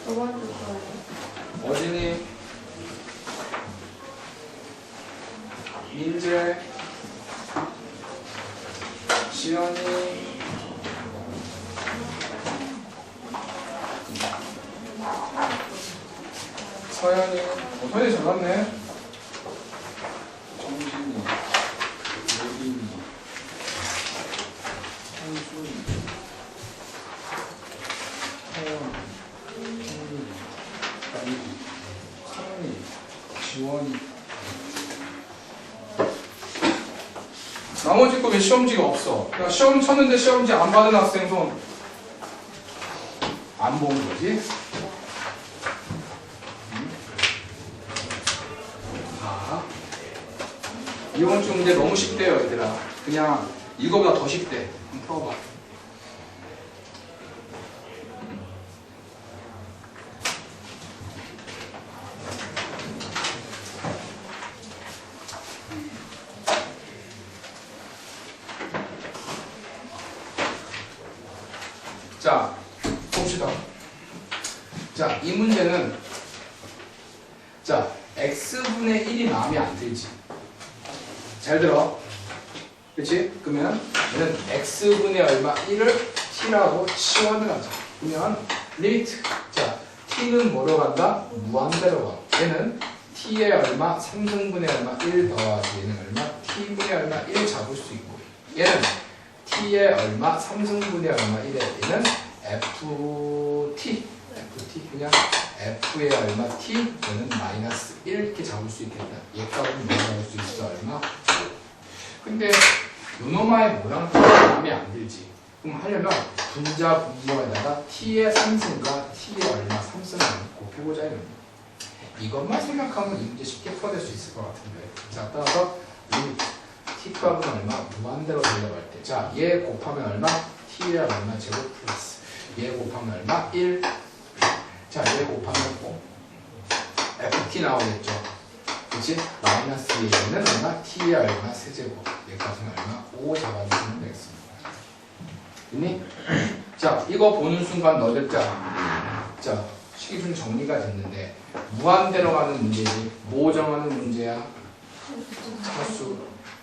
저번 주 거예요. 어진이, 민재, 시연이, 서연이, 서연이 잘 왔네. 정진이, 예빈이, 한순이, 태연, 성민이, 나이, 성은이, 지원이. 나머지 거 왜 시험지가 없어? 그러니까 시험 쳤는데 시험지 안 받은 학생 손 안 본 거지? 아, 이번 주 문제 너무 쉽대요, 얘들아. 그냥 이거보다 더 쉽대. 한번 풀어봐. 자, 봅시다. 자, 이 문제는 자, x분의 1이 마음에 안 들지. 잘 들어. 그치? 그러면 얘는 x분의 얼마 1을 t라고 치환을 하자. 그러면 리미트. 자, t는 뭐로 간다? 무한대로 가. 얘는 t의 얼마 3등분의 얼마 1 더하기 얘는 얼마 t분의 얼마 1 잡을 수 있고 얘는 t의 얼마 3승분의 얼마 1에 얘는 ft 그냥 f의 얼마 t 얘는 마이너스 1 이렇게 잡을 수 있겠다. 얘 값은 뭐 잡을 수 있어? 얼마? 근데 요노마의 모양도 마음에 안 들지. 그럼 하려면 분자 분모에다가 t의 3승과 t의 얼마 3승을 곱해보자 이겁니다. 이것만 생각하면 이 문제 쉽게 풀어낼 수 있을 것 같은데. 자, 따라서 이 t값은 얼마? 무한대로 돌려갈 때. 자, 얘 곱하면 얼마? t의 얼마 제곱 플러스. 얘 곱하면 얼마? 1. 자, 얘 곱하면 뭐? ft 나오겠죠. 그치? 마이너스 얘는 얼마? t의 얼마 세제곱. 얘 값은 얼마? 5 잡아주시면 되겠습니다. 됐니? 자, 이거 보는 순간 너들 자, 식이준 정리가 됐는데 무한대로 가는 문제지. 뭐 정하는 문제야? 차수.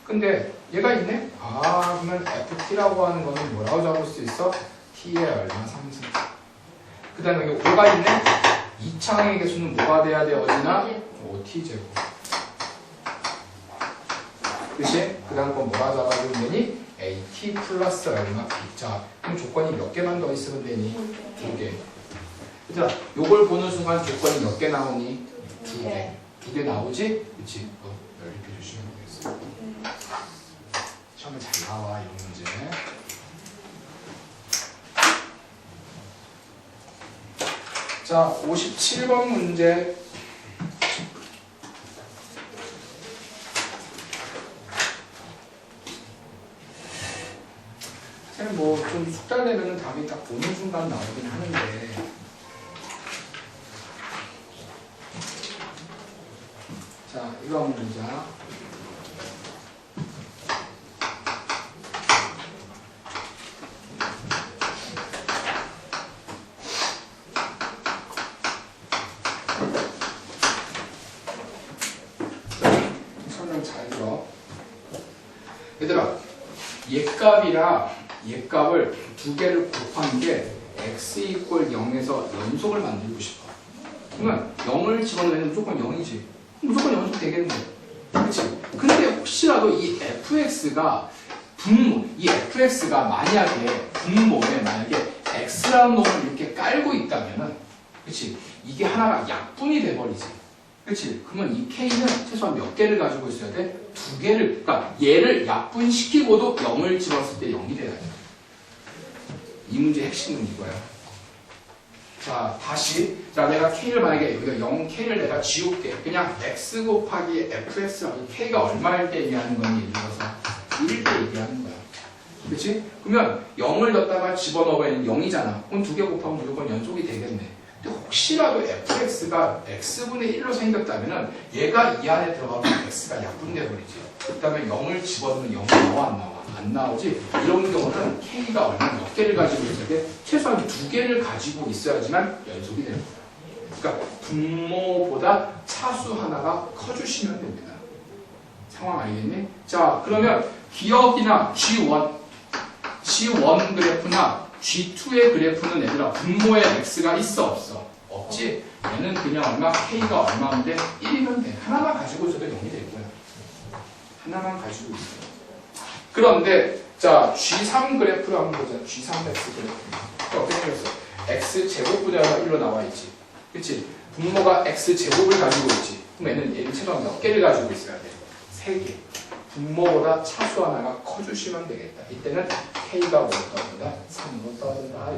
근데 얘가 있네? 아, 그러면 ft라고 하는 거는 뭐라고 적을 수 있어? t의 얼마 3승. 그 다음에 여기 5가 있네? 이차항의 개수는 뭐가 돼야 돼? 어디나? 5t제곱. 그치? 그 다음 건 뭐라 잡아주면 되니? AT 플러스 얼마? 자, 그럼 조건이 몇 개만 더 있으면 되니? 2개. 얘들아, 요걸 보는 순간 조건이 몇 개 나오니? 2개. 2개 나오지? 그치? 연립해 주시면 되겠어. 시험에 잘 나와, 이런 문제. 자, 57번 문제. 뭐 좀 숙달되면 답이 딱 보는 순간 나오긴 하는데 자 이거 한번 보자. 설명 잘 들어. 얘들아 얘값이랑 얘값을 두 개를 곱한 게 x 이퀄 0에서 연속을 만들고 싶어. 그러면 0을 집어넣으면 무조건 0이지. 무조건 연속 되겠네. 그치? 근데 혹시라도 이 fx가 이 fx가 만약에 분모에 만약에 x라는 놈을 이렇게 깔고 있다면은 그치? 이게 하나가 약분이 돼버리지. 그치? 그러면 이 k는 최소한 몇 개를 가지고 있어야 돼? 2개를. 그러니까 얘를 약분시키고도 0을 집었을 때 0이 돼야 돼. 이 문제의 핵심은 이거야. 자, 다시. 자, 내가 K를 만약에 여기가 0K를 내가 지울게. 그냥 X 곱하기 FX라고 K가 얼마일 때 얘기하는 거니? 예를 들어서 1일 때 얘기하는 거야. 그치? 그러면 0을 넣다가 집어넣으면 0이잖아. 그럼 2개 곱하면 무조건 연속이 되겠네. 근데 혹시라도 fx가 x분의 1로 생겼다면 얘가 이 안에 들어가면 x가 약분돼 버리지. 그 다음에 0을 집어넣으면 0이 나와 안 나와? 안 나오지. 이런 경우는 k가 얼마 몇 개를 가지고 있어야 돼? 최소한 2개를 가지고 있어야지만 연속이 되는 거야. 그러니까 분모보다 차수 하나가 커주시면 됩니다. 상황 알겠니? 자, 그러면 기억이나 G1 그래프나 G2의 그래프는 얘들아 분모에 x가 있어 없어? 없지? 얘는 그냥 얼마? k가 얼마인데 1이면 돼. 하나만 가지고 있어도 0이 될 거야. 하나만 가지고 있어. 그런데 자 G3 그래프를 한번 보자. G3x 그래프 어떻게 생겼어? x 제곱분자가 1로 나와 있지. 그치? 분모가 x 제곱을 가지고 있지. 그럼 얘는 최소한 몇 개를 가지고 있어야 돼? 3개. 분모보다 차수 하나가 커주시면 되겠다. 이때는 k가 뭐로 떠든다? 3으로 떠든다.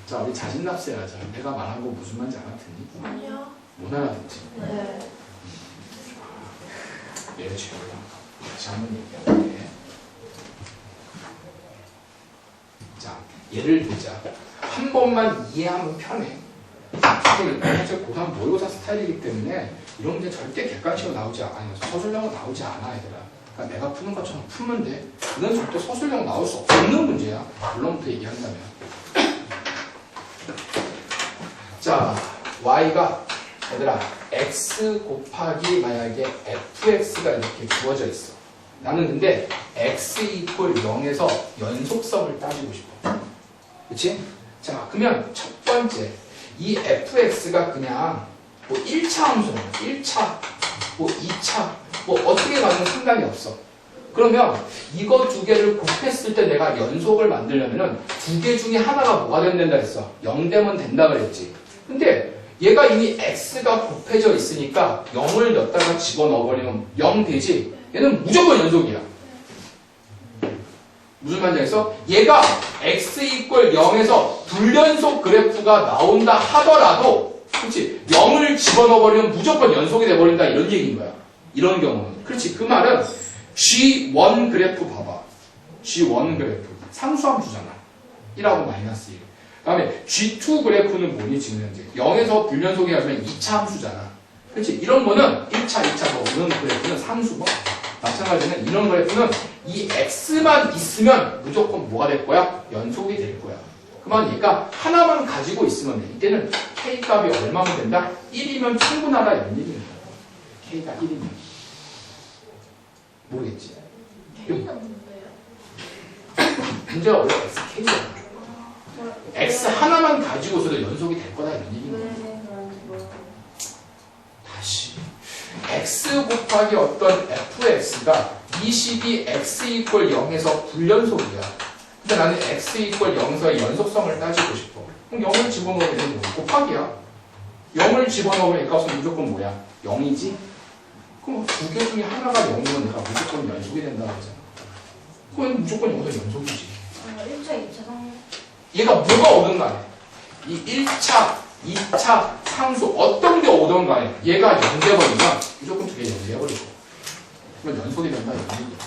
자, 우리 자신납세하자. 내가 말한 거 무슨 말인지 알아듣니? 아니요. 못 알아듣지? 네. 얘를 최고다. 다시 한번 얘기할게. 자, 예를 들자. 한 번만 이해하면 편해. 사실 고3 모의고사 스타일이기 때문에 이런 문제 절대 객관식으로 나오지 않아요. 서술형으로 나오지 않아, 얘들아. 그러니까 내가 푸는 것처럼 풀면 돼. 이건 절대 서술형으로 나올 수 없는 문제야. 물론부터 얘기한다면. 자, y가 얘들아 x 곱하기 만약에 fx가 이렇게 주어져 있어. 나는 근데 x 이퀄 0에서 연속성을 따지고 싶어. 그치? 자, 그러면 첫 번째 이 fx가 그냥 뭐 1차 함수는 1차, 뭐 2차, 뭐 어떻게 가든 상관이 없어. 그러면 이거 두 개를 곱했을 때 내가 연속을 만들려면은 두 개 중에 하나가 뭐가 된다 했어? 0 되면 된다 그랬지. 근데 얘가 이미 x가 곱해져 있으니까 0을 넣다가 집어넣어버리면 0 되지. 얘는 무조건 연속이야. 무슨 말인지 알겠어? 얘가 x 이퀄 0에서 불연속 그래프가 나온다 하더라도 그렇지 0을 집어넣어버리면 무조건 연속이 돼버린다 이런 얘기인 거야. 이런 경우는. 그렇지. 그 말은 G1 그래프 봐봐. G1 그래프. 상수함수잖아. 1하고 마이너스 1. 그 다음에 G2 그래프는 뭐니 지금 현재? 0에서 불연속이 하면 2차 함수잖아. 그렇지. 이런 거는 1차, 2차 더 오는 그래프는 상수고 마찬가지로 이런 그래프는 이 x만 있으면 무조건 뭐가 될 거야? 연속이 될 거야. 그러면 얘가 하나만 가지고 있으면 돼. 이때는 k 값이 얼마면 된다? 1이면 충분하다 이런 얘기입니다. k가 1이면. 모르겠지? K가 뭔데요? 문제가 원래 xk잖아. x 하나만 가지고서도 연속이 될 거다 이런 얘기입니다. 다시 x 곱하기 어떤 fx가 이 식이 x 이퀄 0에서 불연속이야. 근데 나는 x 이퀄 0에서의 연속성을 따지고 싶어. 그럼 0을 집어넣으면 곱하기야. 0을 집어넣으면 이 값은 무조건 뭐야? 0이지? 그럼 두 개 중에 하나가 0이면 내가 무조건 연속이 된다고 하잖아. 그건 무조건 여기서 연속이지. 1차, 2차, 3차. 얘가 뭐가 오든 간에 이 1차, 2차 상수 어떤 게 오든 간에 얘가 연계해버리면 무조건 두 개 연계해버리고 그건 연속이 된다 이런 얘기야.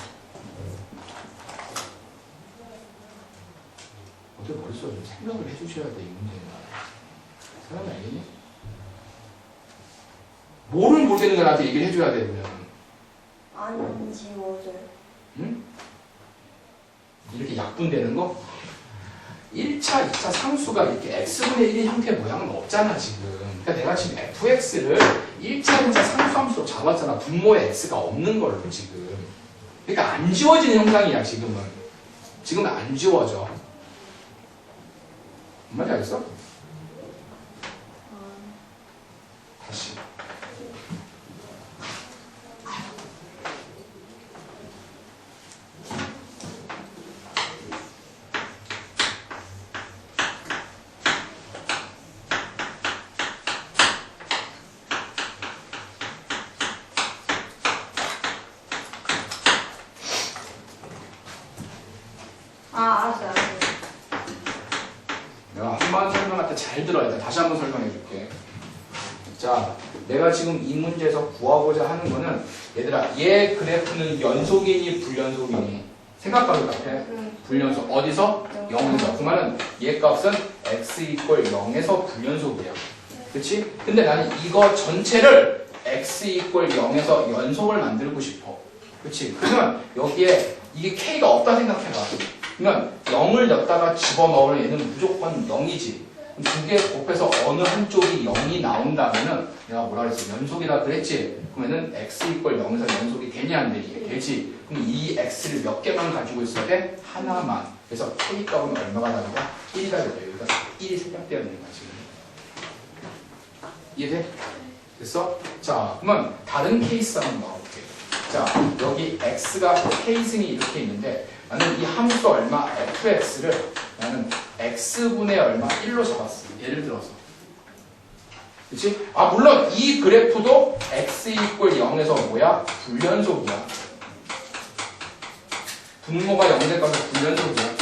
어떻게 벌써 좀 생각을 해주셔야 돼 이 문제는. 사람이 알겠니? 뭐를 모르겠는 거 나한테 얘기를 해줘야 되면 안 지워져요. 응? 이렇게 약분되는 거? 1차, 2차 상수가 이렇게 x분의 1의 형태 모양은 없잖아 지금. 그러니까 내가 지금 fx를 1차, 2차 상수함수로 잡았잖아. 분모에 x가 없는 걸로 지금. 그러니까 안 지워지는 형상이야 지금은. 지금은 안 지워져. 뭔 말인지 알겠어? 다시. 알았어요. 내가 한번 설명할 때 잘 들어야 돼. 다시 한번 설명해 줄게. 자, 내가 지금 이 문제에서 구하고자 하는 거는 얘들아, 얘 그래프는 연속이니 불연속이니? 생각하는 것 같아. 불연속. 어디서? 0에서. 그 말은 얘 값은 x 이퀄 0에서 불연속이야. 그치? 근데 나는 이거 전체를 x 이퀄 0에서 연속을 만들고 싶어. 그치? 그러면 여기에 이게 k가 없다 생각해봐. 그러면 0을 넣다가 집어넣으면 얘는 무조건 0이지. 두 개 곱해서 어느 한쪽이 0이 나온다면은 내가 뭐라 그랬어? 연속이라 그랬지? 그러면은 x 이퀄 0에서 연속이 되냐 안 되지? 되지. 그럼 이 x를 몇 개만 가지고 있어야 돼? 하나만. 그래서 k 값은 얼마가 나온다? 1이다 그래요. 여기가 1이 생략되어 있는 거야 지금. 이해돼? 됐어? 자, 그러면 다른 케이스 한번 봐볼게. 자, 여기 x가 k승이 이렇게 있는데 나는 이 함수 얼마 fx를 나는 x분의 얼마 1로 잡았어. 예를 들어서. 그치? 아, 물론 이 그래프도 x 이퀄 0에서 뭐야? 불연속이야. 분모가 0 될 거면 불연속이야.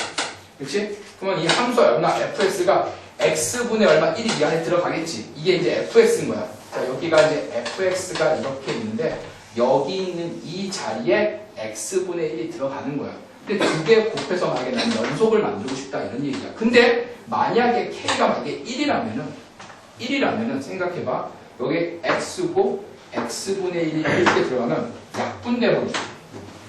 그치? 그러면 이 함수 얼마 fx가 x분의 얼마 1이 이 안에 들어가겠지. 이게 이제 fx인 거야. 자, 여기가 이제 fx가 이렇게 있는데 여기 있는 이 자리에 x분의 1이 들어가는 거야. 근데 두 개 곱해서 만약에 난 연속을 만들고 싶다 이런 얘기야. 근데 만약에 k가 만약에 1이라면은 생각해봐. 여기 x고 x분의 1이 이렇게 들어가면 약분되버리지.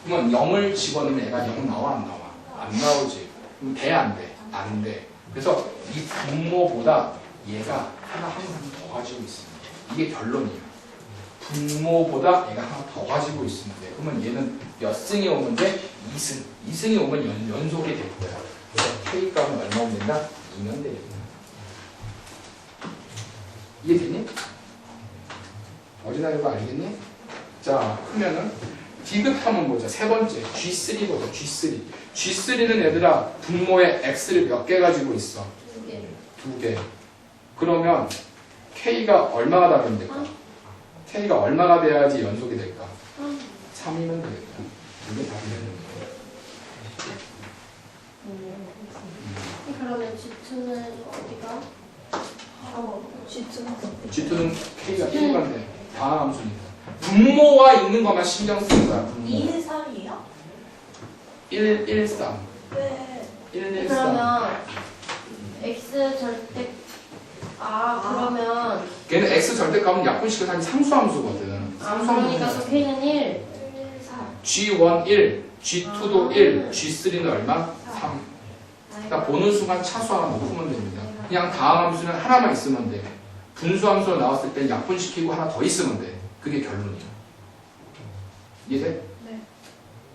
그러면 0을 집어넣으면 얘가 0 나와 안 나와? 안 나오지. 그럼 돼 안 돼? 안 돼. 그래서 이 분모보다 얘가 하나 항상 더 가지고 있습니다. 이게 결론이야. 분모보다 얘가 하나 더 가지고 있으면 돼. 그러면 얘는 몇 승이 오면 돼? 2승. 2승이 오면 연속이 될 거야. 그래서 k 값은 얼마 오면 된다? 2면 되겠다. 이해되니? 어디다 이거 알겠니? 자, 그러면은 디귿 한번 보자. 세 번째 G3 보자. G3. G3는 얘들아 분모에 x를 몇 개 가지고 있어? 두 개. 그러면 k가 얼마가 다르면 될까? k가 얼마가 돼야지 연속이 될까? 3이면 되겠다. 이게 답이겠네. 그러면 G2는 어디가? G2는 K가 1관데 다함수니까. 분모가 있는 것만 신경 쓰는 거야. 분모. 2, 3이요? 1, 1, 3. 네. 1, 1, 3. 그러면 X 절대 그러면 걔는 X 절대값은 약분식에서 한 상수함수거든. 그러니까 그 K는 1 1, 4. G1 1, G2도 1, G3는 얼마? 3. 그러니까 보는 순간 차수 하나 놓으면 됩니다. 그냥 다함함수는 하나만 있으면 돼. 분수함수로 나왔을 때 약분시키고 하나 더 있으면 돼. 그게 결론이야. 이해돼? 네.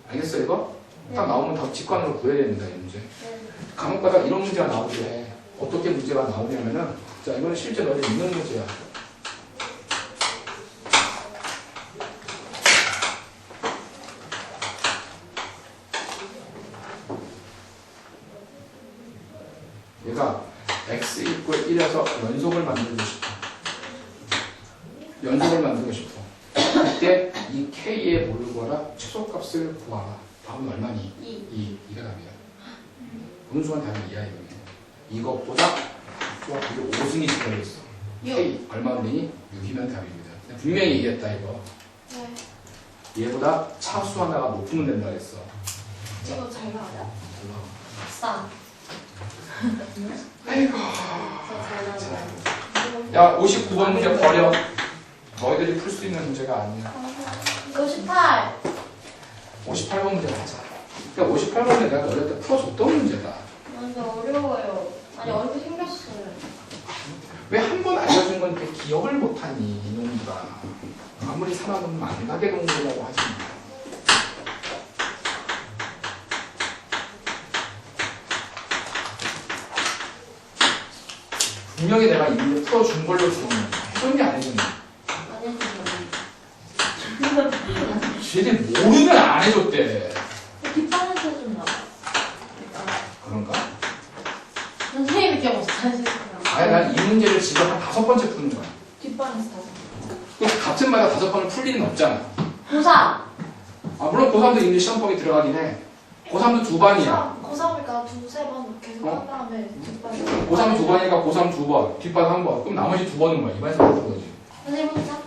알겠어 이거? 딱 나오면 다 직관으로 구해야 됩니다. 이 문제. 간혹가다 이런 문제가 나오길래 어떻게 문제가 나오냐면은 자 이거는 실제 너네 있는 문제야. 얘가 x 이퀄 1에서 연속을 만들고 싶어. 연속을 만들고 싶어. 그때 이 k의 뭐를 구하라? 최소값을 구하라. 답은 얼마니? 2가 답이야. 보는 순간 답이 2야 이거는. 이것보다 이게 5승이 들어있어. k 얼마면 되니? 6이면 답입니다. 분명히 얘기했다 이거. 네. 얘보다 차수 하나가 높으면 된다 그랬어. 이거 잘 나와요? 싸. 아이고. 잘 나와요. 야 59번 문제 버려. 너희들이 풀 수 있는 문제가 아니야. 58. 58번 문제 하자. 그러니까 58번 문제 내가 어릴 때 풀어줬던 문제다. 완전 어려워요. 아니 어렵게 생겼어요. 왜 한 번 알려준 건데 기억을 못하니 이놈들아. 아무리 살아보면 만나게 동물이라고 하지 마. 분명히 내가 이 문제 풀어준 걸로 기억나. 해줬니 안 해줬니? 안 해주세요. 쟤들 모르면 안 해줬대. 뒷판에서 좀 나와. 그런가? 선생님이 기억 못하시는 아니 난 이 문제를 지금 한 5번째 푸는 거야. 뒷판에서 다시. 그럼 같은 말에 5번을 풀 일은 없잖아. 고3. 아 물론 고3도 이미 시험법이 들어가긴 해. 고3도 2반이야. 고3이니까 두세 번 계속 한 다음에 뒷판에서. 고3 2반이니까 고3 2번, 뒷반 1번. 그럼 나머지 2번은 뭐야? 2반에서 푸는 거지. 선생님 혼자?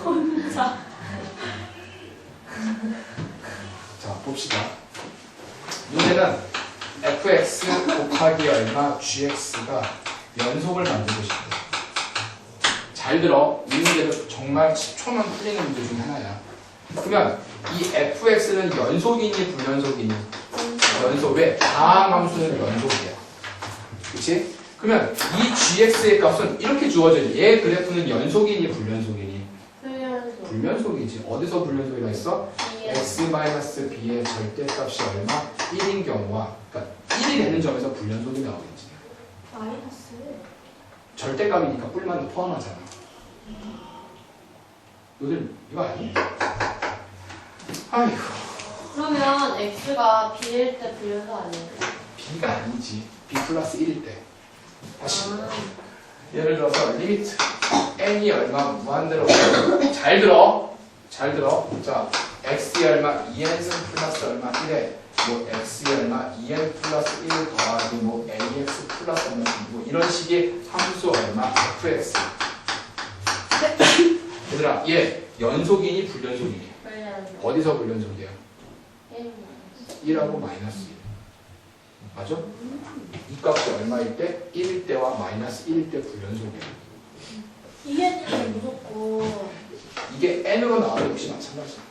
혼자. 자 봅시다. 문제는 fx 곱하기 얼마 gx가 연속을 만들고 싶대. 잘 들어. 이 문제는 정말 10초만 풀리는 문제 중에 하나야. 그러면 이 fx는 연속이니 불연속이니? 연속. 왜? 다항함수는 연속이야. 그치? 그러면 이 gx의 값은 이렇게 주어져요. 얘 그래프는 연속이니 불연속이니? 훈련소. 불연속이지. 어디서 불연속이라 했어? x-b의 절대값이 얼마? 1인 경우와 그러니까 1이 되는 점에서 불연속이 나오겠지. 마이너스. 절대값이니까 뿔만도 포함하잖아. 너들 이거 아니? 아이고 그러면 X가 B일 때 불연소 아니에요? b가 아니지. b 플러스 1일 때. 다시 아, 예를 들어서 리미트 n이 얼마 무한대로 잘 들어. 잘 들어. 자 x이 얼마 2n승 플러스 얼마 1에 뭐 x이 얼마 2n 플러스 1 더하기 뭐 ax 플러스 얼마 뭐 이런 식의 함수 얼마 fx. 얘들아 얘 연속이니 불연속이니? 불연소. 어디서 불연속이야? 1. 1하고 마이너스 1. 맞아? 이 값이 얼마일 때? 1일 때와 마이너스 1일 때 불연속이야. 이해는 무섭고. 이게 n으로 나와도 역시 마찬가지야.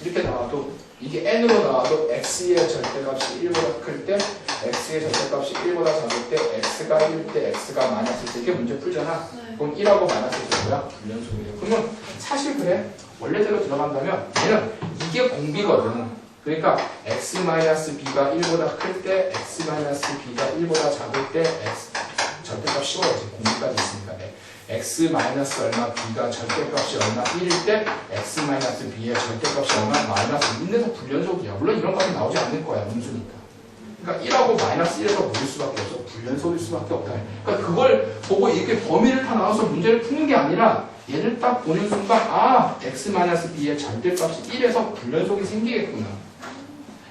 이렇게 나와도 이게 n으로 나와도 x의 절대값이 1보다 클 때 x의 절대값이 1보다 작을 때 x가 1일 때 x가 마이너스일 때 이렇게 문제 풀잖아. 네. 그럼 1하고 마이너스 1이 뭐야? 불연속이야. 그러면 사실 그래. 원래대로 들어간다면 얘는 이게 공비거든. 그러니까 x-b가 1보다 클 때 x-b가 1보다 작을 때 x 절대값 씌워야지. 공비까지 있으니까 x 마이너스 얼마 b가 절대값이 얼마 1일 때 x 마이너스 b의 절대값이 얼마 마이너스 1인데서 불연속이야. 물론 이런 값이 나오지 않을 거야. 음수니까. 그러니까 1하고 마이너스 1에서 모일 수밖에 없어. 불연속일 수밖에 없다. 그러니까 그걸 보고 이렇게 범위를 다 나눠서 문제를 푸는 게 아니라 얘를 딱 보는 순간 아 x-b의 절대값이 1에서 불연속이 생기겠구나.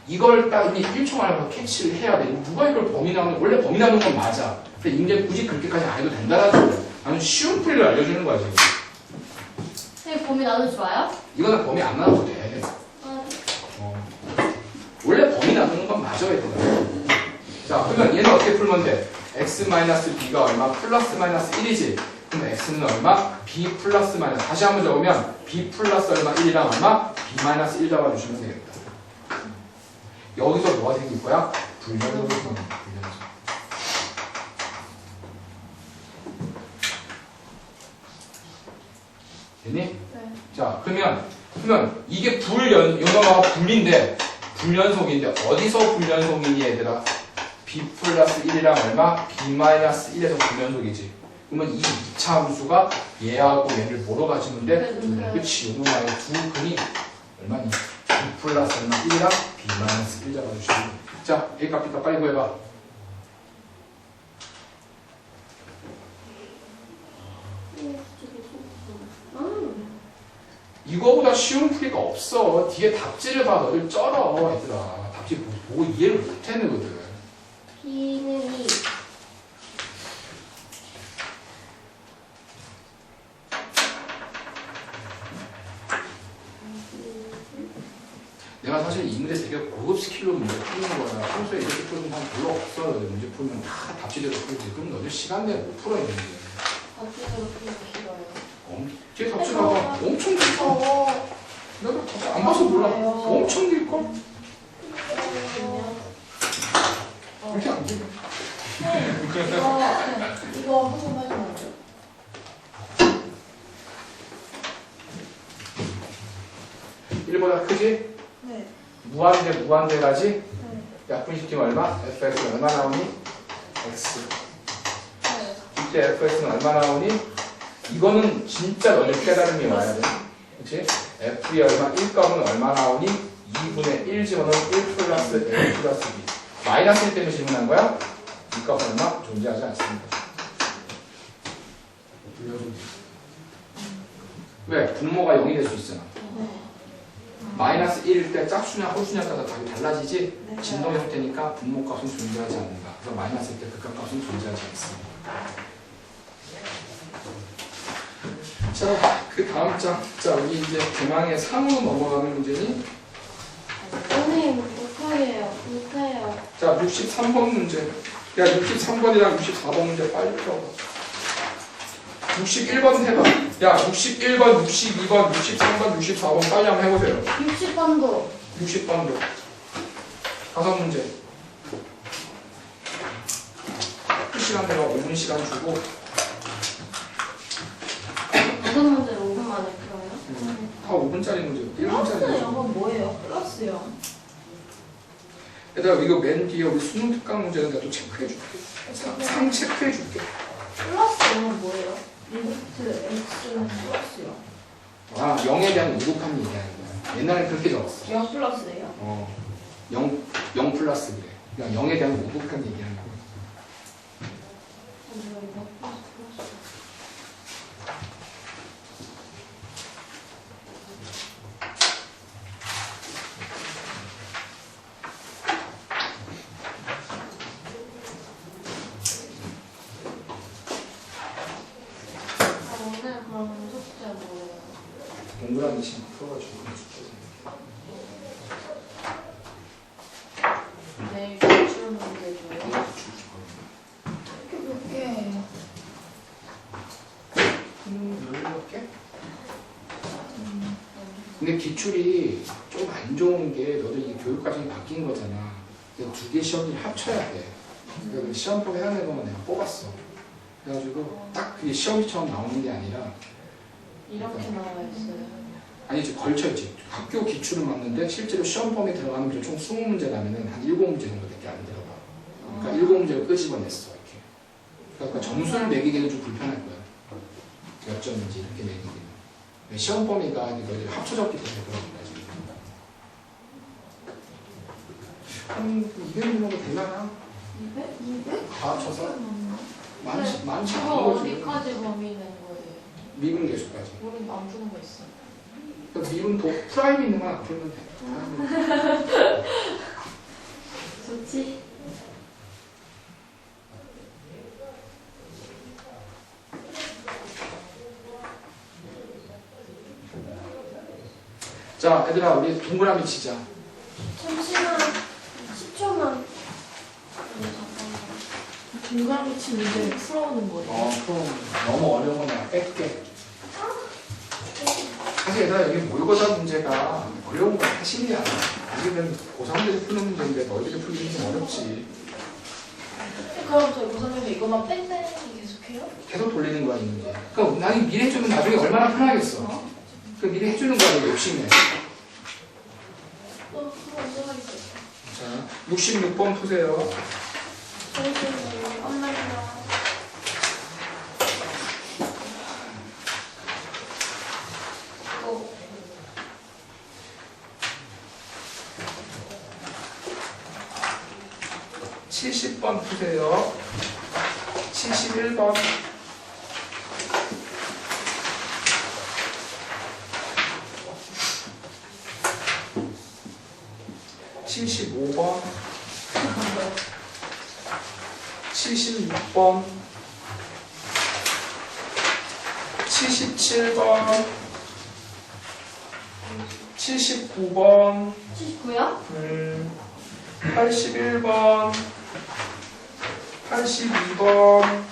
이걸 딱 이제 1초 만에 캐치를 해야 돼. 누가 이걸 범위 나오는 원래 범위 나오는 건 맞아. 근데 이제 굳이 그렇게까지 안 해도 된다는 거야. 나는 쉬운 풀이를 알려주는 거야 지금. 선생님 범위 나눠 좋아요? 이거는 범위 안 나눠도 돼. 원래 범위 나누는 건 맞아 얘들아. 자 그러면 얘는 어떻게 풀면 돼? x-b가 얼마? 플러스 마이너스 1이지. 그럼 x는 얼마? b 플러스 마이너스. 다시 한번 적으면 b 플러스 얼마? 1이랑 얼마? b 마이너스 1 잡아주시면 되겠다. 여기서 뭐가 생길 거야? 불연속이 생길 거야. 불연속. 됐니? 네. 자 그러면 이게 요거가 불인데 불연속인데 어디서 불연속이니 얘들아? b 플러스 1이랑 얼마? b 마이너스 1에서 불연속이지. 그러면 이 2차 함수가 얘하고 얘를 뭐로 가지면 돼? 그치. 요놈의 두 근이 얼마니? b 플러스 얼마? 1이랑 b 마이너스 1 잡아주시면 돼. 자 A값 B값 빨리 구해봐. 이거보다 쉬운 풀이가 없어. 뒤에 답지를 봐. 너들 쩔어 얘들아. 답지 보고 이해를 못해 너들. B는 2. 내가 사실 이 문제 되게 고급 스킬로 문제 푸는 거야. 평소에 이렇게 푸는 사람 별로 없어. 너들 문제 풀면 다 답지대로 풀지. 그럼 너들 시간 내에 못 풀어 있는데. 답지대로 풀기 싫어요. 뒤에 답지 봐봐. 엄청 길어. 내가 답지 안 봐서 몰라. 엄청 길걸? 이렇게 안 길어. 이거 한번 해주면 안 돼요? 일보다 크지? 네. 무한대라지? 약분시키면 얼마? fx는 얼마 나오니? x. 네. 이때 fx는 얼마 나오니? 이거는 진짜 너네 깨달음이 와야 돼. 그치? f의 얼마? 1값은 얼마 나오니? 2분의 1 집어넣으면 1 플러스 l 플러스 b. 마이너스 1 때문에 질문한 거야? 이 값 얼마? 존재하지 않습니다. 왜? 분모가 0이 될 수 있잖아. 마이너스 1일 때 짝수냐 홀수냐 따라 답이 달라지지? 네. 진동의 형태니까 분모값은 존재하지 않는다. 그래서 마이너스 1일 때 극한값은 존재하지 않습니다. 자, 그 다음 장. 자, 우리 이제 대망의 3으로 넘어가는 문제니? 선생님 못해요. 자, 63번 문제. 야, 63번이랑 64번 문제 빨리 풀어봐. 61번 해봐. 야, 61번, 62번, 63번, 64번 빨리 한번 해보세요. 60번도 60번도. 5문제. 그 시간 내가 5분 시간 주고. 5문제를 5분 만에 풀어요? 다 5분짜리 문제. 1분짜리 플러스 문제. 0은 뭐예요? 플러스 0. 얘들아, 이거 맨 뒤에 우리 수능 특강 문제는 내가 또 체크해줄게. 상 체크해줄게. 플러스 0은 뭐예요? 리미트 x는 플러스 0. 아, 0에 대한 우극함이 얘기하는 거야. 옛날에 그렇게 적었어. 0 플러스예요? 0 플러스 그래. 그러니까 0에 대한 우극함 얘기하는 거야. 오늘 그럼 숙제 뭐예요? 동그라미 친 풀어가지고 내일 기출 문제 줘요? 이렇게 몇 개예요? 몇 개? 근데 기출이 좀 안 좋은 게 너도 이게 교육 과정이 바뀐 거잖아. 두 개 시험을 합쳐야 돼. 그러니까 시험법 해야 거만 내가 뽑았어. 그래가지고 딱 그게 시험지처럼 나오는 게 아니라 이렇게 나와 있어요. 아니지 걸쳐있지. 학교 기출은 맞는데 실제로 시험범위 들어가는 문제 총 20문제라면 한 7문제 정도밖에 안 들어가. 그러니까 7문제를 끄집어냈어 이렇게. 그러니까 점수를 매기기는 좀 불편할 거야. 몇 점인지 이렇게 매기기는. 시험 범위가 이거 합쳐졌기 때문에 그런 거지. 200 정도 되려나? 200? 다 합쳐서? 많지 않은 이거 거지. 어디까지 범위 낸 거예요? 미분 계수까지. 우린 안 푸는 거 있어. 그러니까 미분 프라임 있는 건 안 풀면 돼. 좋지. 자, 얘들아, 우리 동그라미 치자. 잠시만 10초만. 동그라미 치 문제를 풀어오는 거예요. 그럼 너무 어려운 건 내가 뺄게. 사실 얘들아, 여기 모의고사 문제가 어려운 건 사실이야. 우리는 고3들이 푸는 문제인데 너희들이 풀기는 좀 어렵지. 그럼 저희 고사님이 이것만 뺑뺑이 계속해요? 계속 돌리는 거야, 이 문제. 그러니까 나는 미리 해주면 나중에 얼마나 편하겠어. 그 미리 해주는 거야, 너 욕심내. 그거 언제 하겠어요? 자, 66번 푸세요. 엄마랑 70번 푸세요. 71번. 75번. 76번. 77번. 79번. 79요? 81번, 82번,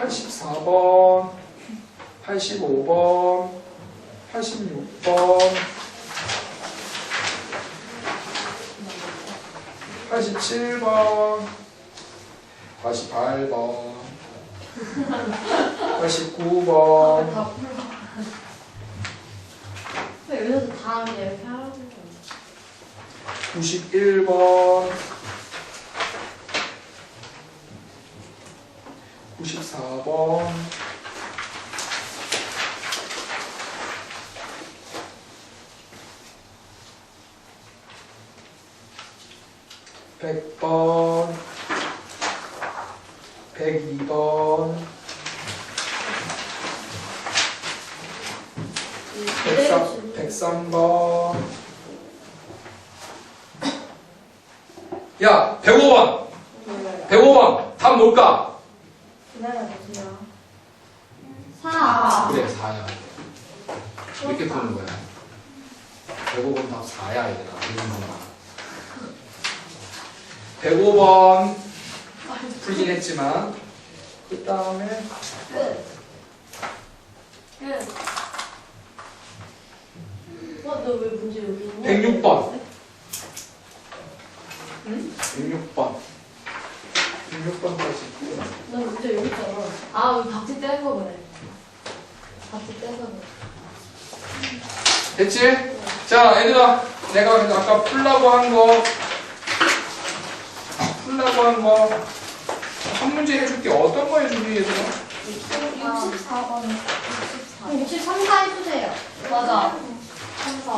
84번, 85번, 86번, 87번, 88번, 89번, 다 풀어. 왜 여기서 다 이렇게 하라고 그래? 91번, 94번, 100번, 102번, 103번. 야, 105번. 105번. 답 뭘까? 기다려보세요. 4. 그래, 4야. 이렇게 푸는 거야. 105번 답 4야, 얘들아. 105번. 풀긴 했지만. 그 다음에 끝. 너왜 문제 여기 있냐? 106번. 106번. 106번까지. 나 문제 여기 있잖아. 아, 우리 박지 뗀 거 보네. 박지 뗀 거 보네. 됐지? 자, 얘들아. 내가 아까 풀라고 한 거. 한 문제 해줄게. 어떤 거 해주니, 얘들아? 64번. 63, 4 해주세요. 맞아.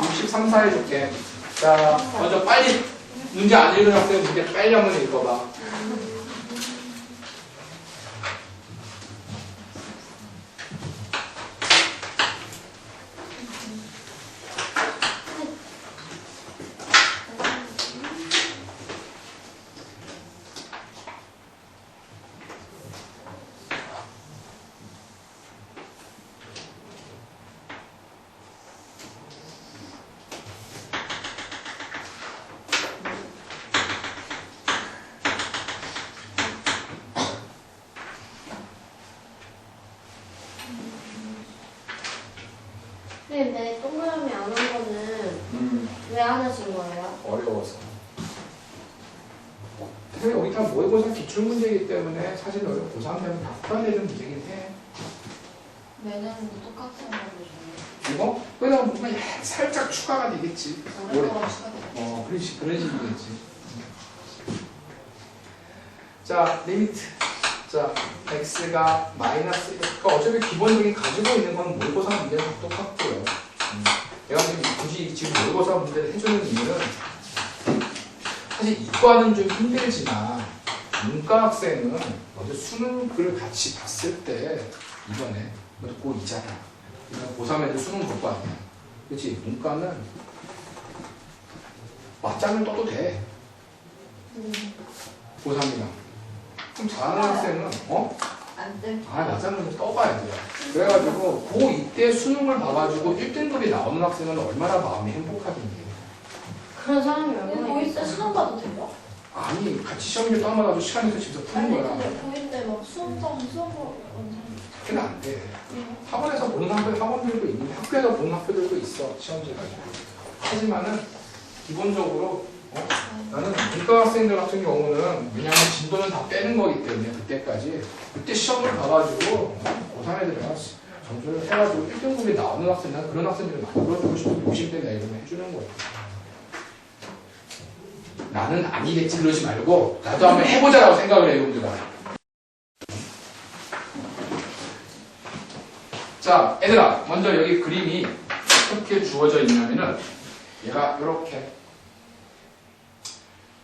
63, 4 해줄게. 자, 먼저 빨리 문제 안 읽은 학생 문제 빨리 한번 읽어봐. 근데 동그라미 안 한 거는 왜 안 하신 거예요? 어려워서. 근데 여기 다 모의고사 기출문제이기 때문에 사실 여기 고3 되면 다 풀어야 되는 문제긴 해. 내년도 똑같은 걸로 줘. 이거? 그러다 보면 살짝 추가가 되겠지. 올해 거랑 추가돼. 그런 식이겠지. 자, 리미트. 자, x가 마이너스 1. 그러니까 어차피 기본적인 가지고 있는 건 모의고사 문제는 다 똑같고요. 내가 지금 굳이 지금 모의고사 문제를 해주는 이유는 사실 이과는 좀 힘들지만 문과 학생은 근데 수능을 같이 봤을 때 이번에 이것도 고2잖아. 고3 애들 수능 볼 거 아니야. 그렇지? 문과는 맞짱을 떠도 돼. 고3이랑. 좀 잘하는 학생은 안 돼. 맞짱을 좀 떠봐야 돼요. 그래가지고 고2 때 수능을 봐가지고 1등급이 나오는 학생은 얼마나 마음이 행복하겠니. 그런 사람이 근데 얼마나 고1 때 수능 봐도 돼요? 아니 같이 시험지 떠나가지고 시간에서 직접 푸는 아니 거야. 근데 고1 때막 수험장 수업을 그게 안 돼. 학원에서 보는 학원들도 있는데 학교에서 보는 학교들도 있어. 시험지 가지고. 하지만은 기본적으로 나는 문과 학생들 같은 경우는 왜냐하면 진도는 다 빼는 거기 때문에 그때까지 그때 시험을 봐가지고 고3 애들이랑 점수를 해가지고 1등급이 나오는 학생은 그런 학생들을 만들어주고 싶은 욕심 때문에 이러면 해주는 거예요. 나는 아니겠지 그러지 말고 나도 한번 해보자라고 생각을 해요, 여러분들. 자, 얘들아, 먼저 여기 그림이 어떻게 주어져 있냐면은 얘가 이렇게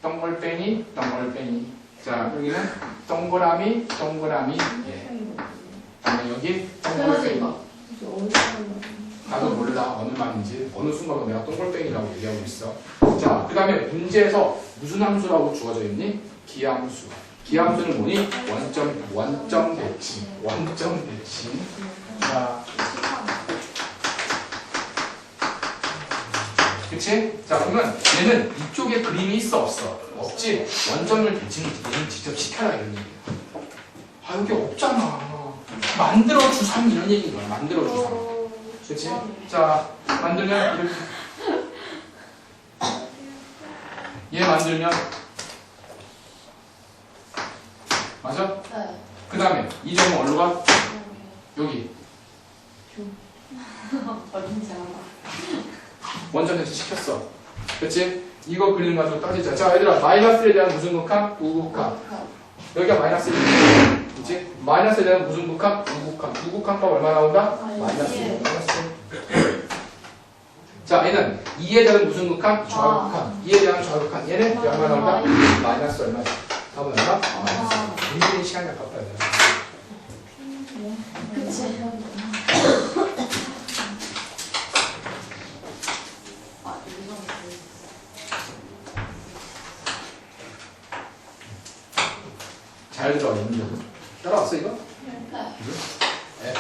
동글뱅이, 동글뱅이. 자, 여기는 동그라미, 동그라미. 예. 그다음에 여기 동글뱅이. 나도 몰라 어느 말인지 어느 순간 내가 동글뱅이라고 얘기하고 있어. 자, 그 다음에 문제에서 무슨 함수라고 주어져 있니? 기함수. 기함수는 뭐니? 원점 대칭. 원점 대칭. 자, 그치? 자, 그러면 얘는 이쪽에 그림이 있어 없어? 없지? 원점을 대칭을 얘는 직접 시켜라 이런 얘기야. 아, 여기 없잖아. 만들어주삼 이런 얘기인 거야. 만들어주삼. 그치? 자, 만들면 이렇게. 얘 만들면 맞아? 네. 그 다음에 이 점은 어디로 가? 여기. 어딘지 알아. 원점 대칭 시켰어. 그치? 이거 그림 가지고 따지자. 자, 얘들아, 마이너스에 대한 무슨 극한? 우극한. 여기가 마이너스 1. 그치? 마이너스에 대한 무슨 극한? 우극한. 우극한값 얼마 나온다? 마이너스 1. 자, 얘는 2에 대한 무슨 극한? 좌극한. 2에 대한 좌극한. 얘는 얼마 나온다? 마이너스 얼마? 답은 얼마? 마이너스 1. 굉장히 시간이 아깝다. 얘들아. 그치. 잘 들어, 인정. 따라왔어, 이거? 네.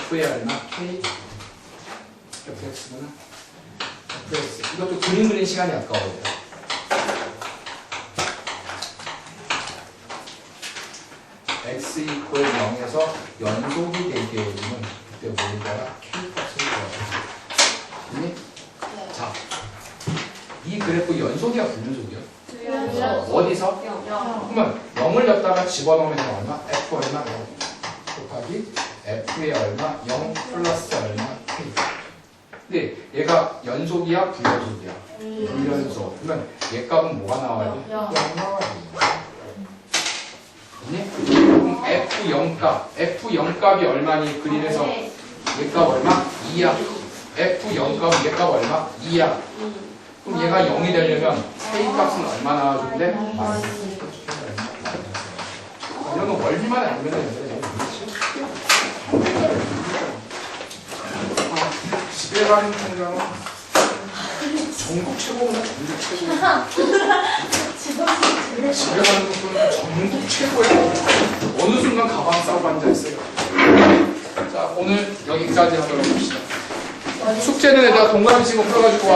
F의 얼마? K. FX구나. FX. 이것도 그림 그리는 시간이 아까워요. X 이퀄 0에서 연속이 되게 되면 그때 뭐일까요? K 값을 구하자. 됐니? 네. 자, 이 그래프 연속이야, 불연속이야? 연속. 어디서? 그러면 0을 였다가 집어넣으면 얼마? F 얼마? 0 곱하기 F의 얼마? 0 플러스 얼마? K. 근데 얘가 연속이야? 불연속이야? 불연속. 그러면 얘 값은 뭐가 나와야 돼? 0 나와야 돼. 됐니? 그럼 F0 값이 얼마니? 그림에서 얘 값 얼마? 2야. F0 값 얘 값 얼마? 2야. 그럼 얘가 0이 되려면 K 값은 얼마 나와준대? 마이너스. 이런 거 멀리만 알면 되는데 집에 가는 통장은 전국 최고구나. 전국 최고. 집에 가는 통장은 전국 최고야. 어느 순간 가방 싸고 앉아있어요. 자, 오늘 여기까지 하도록 합시다. 숙제는 애가 동그라미 치고 풀어가지고 와.